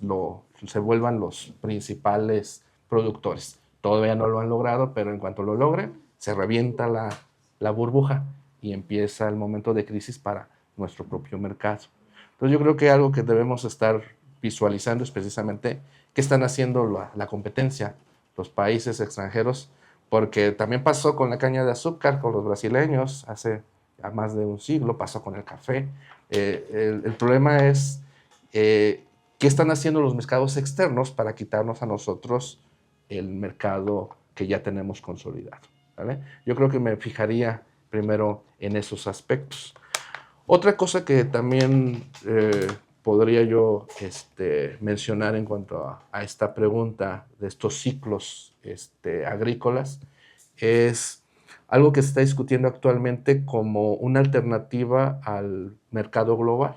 Speaker 2: se vuelvan los principales productores. Todavía no lo han logrado, pero en cuanto lo logren, se revienta la burbuja y empieza el momento de crisis para nuestro propio mercado. Entonces yo creo que algo que debemos estar visualizando es precisamente qué están haciendo la competencia, los países extranjeros, porque también pasó con la caña de azúcar, con los brasileños, hace más de un siglo, pasó con el café. El problema es qué están haciendo los mercados externos para quitarnos a nosotros el mercado que ya tenemos consolidado, ¿vale? Yo creo que me fijaría primero en esos aspectos. Otra cosa que también podría yo mencionar en cuanto a esta pregunta de estos ciclos agrícolas es algo que se está discutiendo actualmente como una alternativa al mercado global.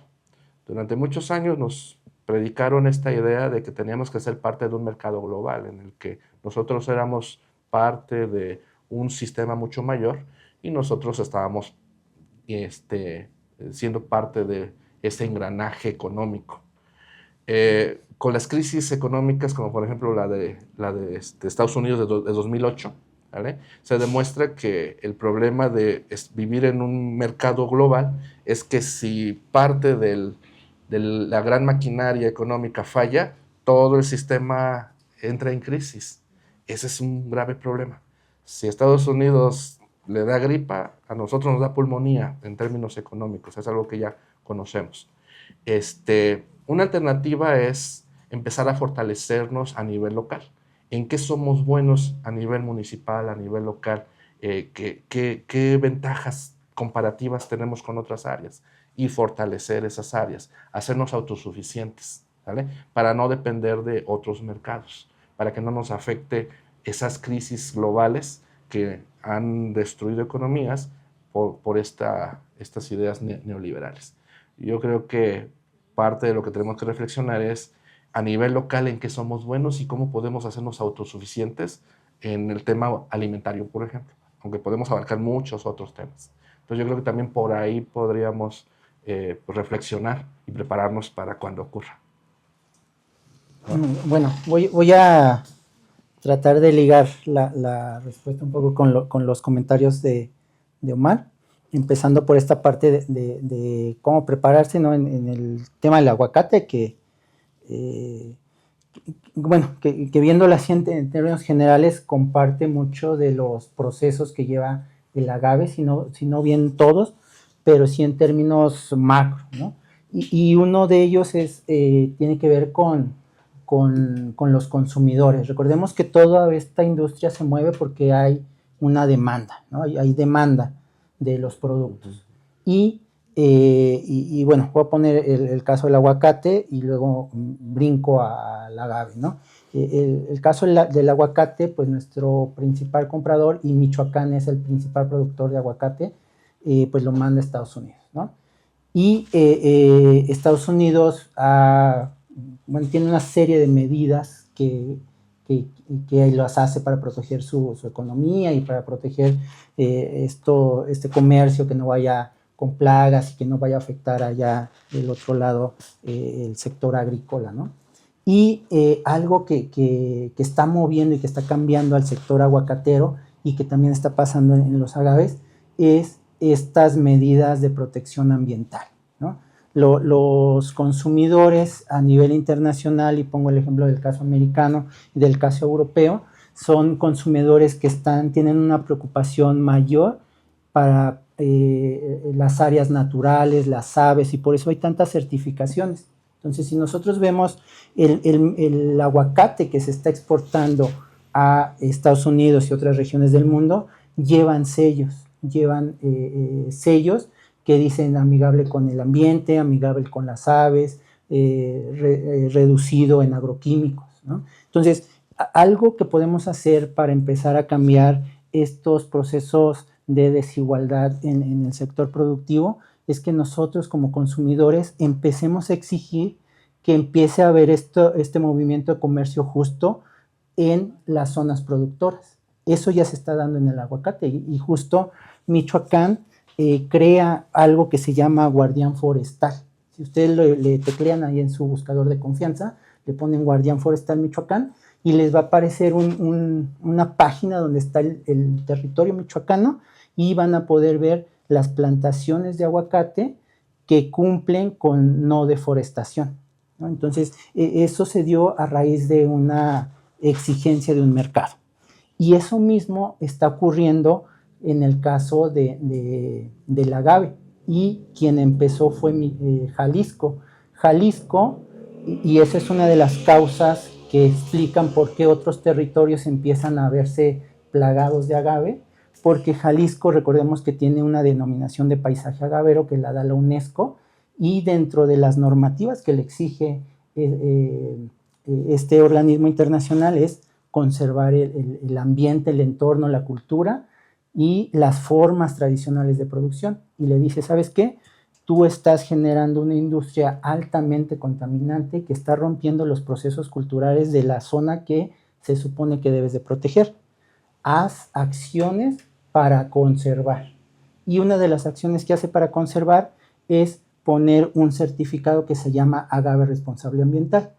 Speaker 2: Durante muchos años nos predicaron esta idea de que teníamos que ser parte de un mercado global, en el que nosotros éramos parte de un sistema mucho mayor y nosotros estábamos siendo parte de ese engranaje económico. Con las crisis económicas, como por ejemplo la de Estados Unidos de 2008, ¿vale? Se demuestra que el problema de vivir en un mercado global es que si parte de la gran maquinaria económica falla, todo el sistema entra en crisis. Ese es un grave problema. Si Estados Unidos le da gripa, a nosotros nos da pulmonía en términos económicos, es algo que ya conocemos. Una alternativa es empezar a fortalecernos a nivel local. ¿En qué somos buenos a nivel municipal, a nivel local? ¿Qué ventajas comparativas tenemos con otras áreas? Y fortalecer esas áreas, hacernos autosuficientes, ¿vale? Para no depender de otros mercados, para que no nos afecte esas crisis globales que han destruido economías por estas ideas neoliberales. Yo creo que parte de lo que tenemos que reflexionar es a nivel local en qué somos buenos y cómo podemos hacernos autosuficientes en el tema alimentario, por ejemplo, aunque podemos abarcar muchos otros temas. Entonces yo creo que también por ahí podríamos reflexionar y prepararnos para cuando ocurra.
Speaker 3: Bueno, voy a tratar de ligar la respuesta un poco con los comentarios de Omar, empezando por esta parte de cómo prepararse, ¿no? En el tema del aguacate, que viéndolo así en términos generales, comparte mucho de los procesos que lleva el agave, si no bien todos, pero sí en términos macro, ¿no? Y uno de ellos tiene que ver con los consumidores. Recordemos que toda esta industria se mueve porque hay una demanda, ¿no? Hay demanda de los productos. Y bueno, voy a poner el caso del aguacate y luego brinco al agave, ¿no? El caso del aguacate, pues nuestro principal comprador, y Michoacán es el principal productor de aguacate, pues lo manda a Estados Unidos, ¿no? Y Estados Unidos tiene una serie de medidas que las hace para proteger su economía y para proteger este comercio, que no vaya con plagas y que no vaya a afectar allá del otro lado el sector agrícola, ¿no? Y algo que está moviendo y que está cambiando al sector aguacatero y que también está pasando en los agaves es estas medidas de protección ambiental, ¿no? Los consumidores a nivel internacional, y pongo el ejemplo del caso americano y del caso europeo, son consumidores que tienen una preocupación mayor para las áreas naturales, las aves, y por eso hay tantas certificaciones. Entonces, si nosotros vemos el aguacate que se está exportando a Estados Unidos y otras regiones del mundo, llevan sellos que dicen amigable con el ambiente, amigable con las aves, reducido en agroquímicos, ¿no? Entonces, algo que podemos hacer para empezar a cambiar estos procesos de desigualdad en el sector productivo es que nosotros como consumidores empecemos a exigir que empiece a haber este movimiento de comercio justo en las zonas productoras. Eso ya se está dando en el aguacate y justo Michoacán crea algo que se llama Guardián Forestal. Si ustedes le teclean ahí en su buscador de confianza, le ponen Guardián Forestal Michoacán y les va a aparecer una página donde está el territorio michoacano y van a poder ver las plantaciones de aguacate que cumplen con no deforestación, ¿no? Entonces, eso se dio a raíz de una exigencia de un mercado. Y eso mismo está ocurriendo en el caso del agave. Y quien empezó fue Jalisco. Jalisco, y esa es una de las causas que explican por qué otros territorios empiezan a verse plagados de agave, porque Jalisco, recordemos que tiene una denominación de paisaje agavero que la da la UNESCO, y dentro de las normativas que le exige este organismo internacional es conservar el ambiente, el entorno, la cultura y las formas tradicionales de producción. Y le dice, ¿sabes qué? tú estás generando una industria altamente contaminante que está rompiendo los procesos culturales de la zona que se supone que debes de proteger. Haz acciones para conservar. Y una de las acciones que hace para conservar es poner un certificado que se llama Agave Responsable Ambiental,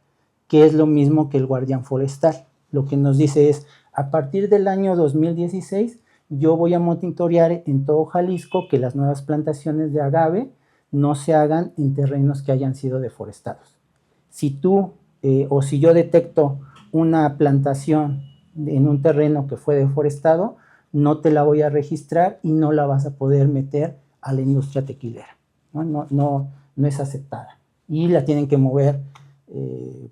Speaker 3: que es lo mismo que el Guardián Forestal. Lo que nos dice es, a partir del año 2016, yo voy a monitorear en todo Jalisco que las nuevas plantaciones de agave no se hagan en terrenos que hayan sido deforestados. Si tú o si yo detecto una plantación en un terreno que fue deforestado, no te la voy a registrar y no la vas a poder meter a la industria tequilera. No es aceptada. Y la tienen que mover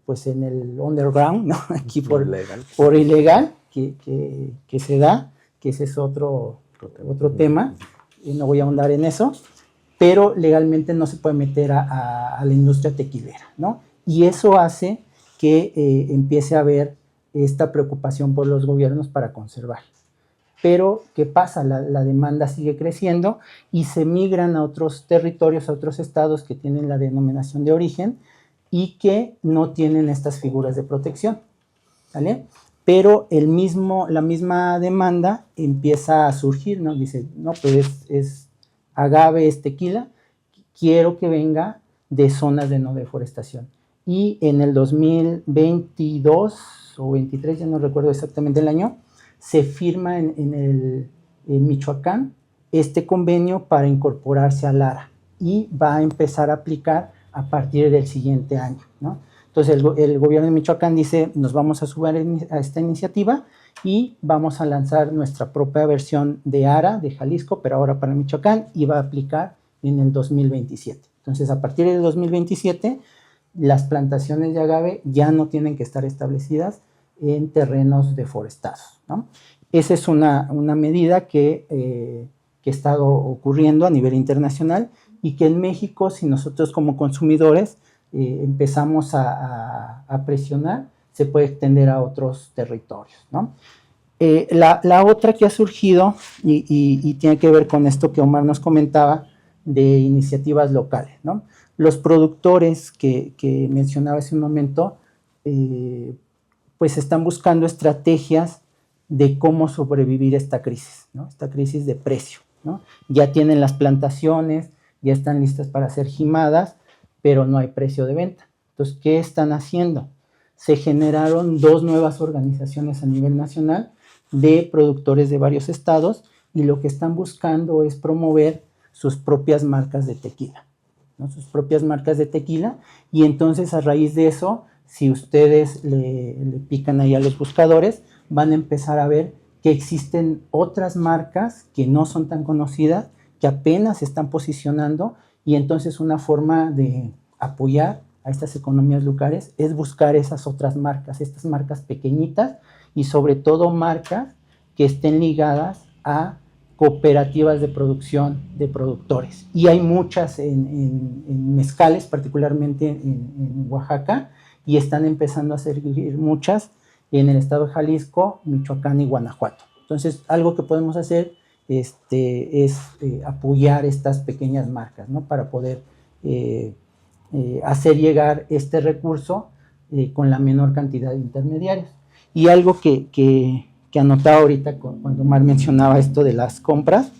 Speaker 3: pues en el underground, ¿no? Aquí por ilegal que se da, que ese es otro tema, no voy a ahondar en eso, pero legalmente no se puede meter a la industria tequilera, ¿no? Y eso hace que empiece a haber esta preocupación por los gobiernos para conservar. Pero, ¿qué pasa? La demanda sigue creciendo y se migran a otros territorios, a otros estados que tienen la denominación de origen y que no tienen estas figuras de protección, ¿vale? Pero la misma demanda empieza a surgir, ¿no? Dice, no, pues es agave, es tequila, quiero que venga de zonas de no deforestación. Y en el 2022 o 23, ya no recuerdo exactamente el año, se firma en Michoacán este convenio para incorporarse al ARA y va a empezar a aplicar a partir del siguiente año, ¿no? Entonces el gobierno de Michoacán dice, nos vamos a subir a esta iniciativa y vamos a lanzar nuestra propia versión de ARA de Jalisco, pero ahora para Michoacán, y va a aplicar en el 2027. Entonces a partir del 2027 las plantaciones de agave ya no tienen que estar establecidas en terrenos deforestados, ¿no? Esa es una medida que ha estado ocurriendo a nivel internacional y que en México, si nosotros como consumidores empezamos a presionar, se puede extender a otros territorios, ¿no? La otra que ha surgido y tiene que ver con esto que Omar nos comentaba de iniciativas locales, ¿no? Los productores que mencionaba hace un momento, pues están buscando estrategias de cómo sobrevivir esta crisis, ¿no? Esta crisis de precio, ¿no? Ya tienen las plantaciones, ya están listas para ser gimadas, pero no hay precio de venta. Entonces, ¿qué están haciendo? Se generaron 2 nuevas organizaciones a nivel nacional de productores de varios estados y lo que están buscando es promover sus propias marcas de tequila, ¿no? Sus propias marcas de tequila, y entonces a raíz de eso, si ustedes le pican ahí a los buscadores, van a empezar a ver que existen otras marcas que no son tan conocidas, que apenas se están posicionando, y entonces una forma de apoyar a estas economías locales es buscar esas otras marcas, estas marcas pequeñitas y sobre todo marcas que estén ligadas a cooperativas de producción de productores. Y hay muchas en mezcales, particularmente en Oaxaca, y están empezando a surgir muchas en el estado de Jalisco, Michoacán y Guanajuato. Entonces, algo que podemos hacer es apoyar estas pequeñas marcas, ¿no? Para poder hacer llegar este recurso con la menor cantidad de intermediarios. Y algo que anotaba ahorita cuando Omar mencionaba esto de las compras,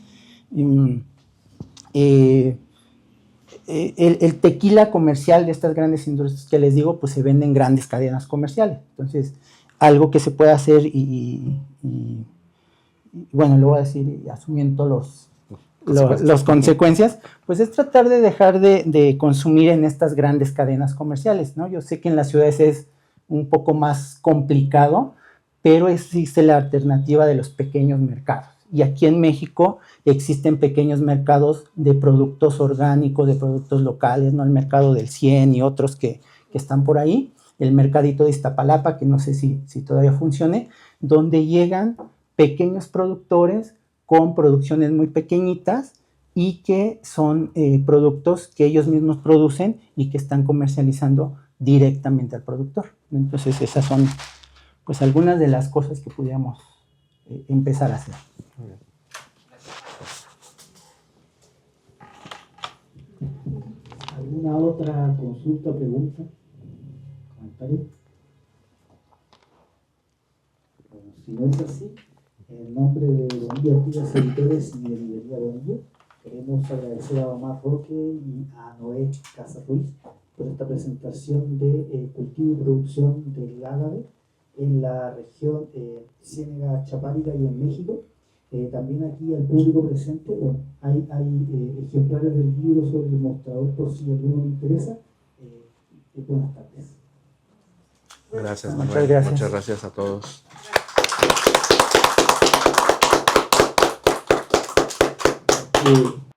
Speaker 3: el tequila comercial de estas grandes industrias que les digo, pues se vende en grandes cadenas comerciales. Entonces, algo que se puede hacer y bueno, lo voy a decir asumiendo las consecuencias, pues es tratar de dejar de consumir en estas grandes cadenas comerciales, ¿no? Yo sé que en las ciudades es un poco más complicado, pero existe la alternativa de los pequeños mercados. Y aquí en México existen pequeños mercados de productos orgánicos, de productos locales, ¿no? El mercado del 100 y otros que están por ahí, el mercadito de Iztapalapa, que no sé si todavía funcione, donde llegan pequeños productores con producciones muy pequeñitas y que son productos que ellos mismos producen y que están comercializando directamente al productor. Entonces esas son pues algunas de las cosas que pudiéramos empezar a hacer.
Speaker 4: Muy
Speaker 1: ¿Alguna otra consulta, pregunta, comentario? Bueno, si no es así, en nombre de Bonilla Artigas Editores y de Librería Bonilla, queremos agradecer a Omar Roque y a Noé Casa Ruiz por esta presentación de cultivo y producción del ágave en la región Ciénega Chapálica y en México. También aquí al público presente, bueno, hay ejemplares del libro sobre el mostrador por si alguno le interesa. Buenas tardes.
Speaker 2: Gracias,
Speaker 3: Muchas
Speaker 2: Manuel.
Speaker 3: gracias.
Speaker 2: Muchas gracias a todos.
Speaker 1: Eh,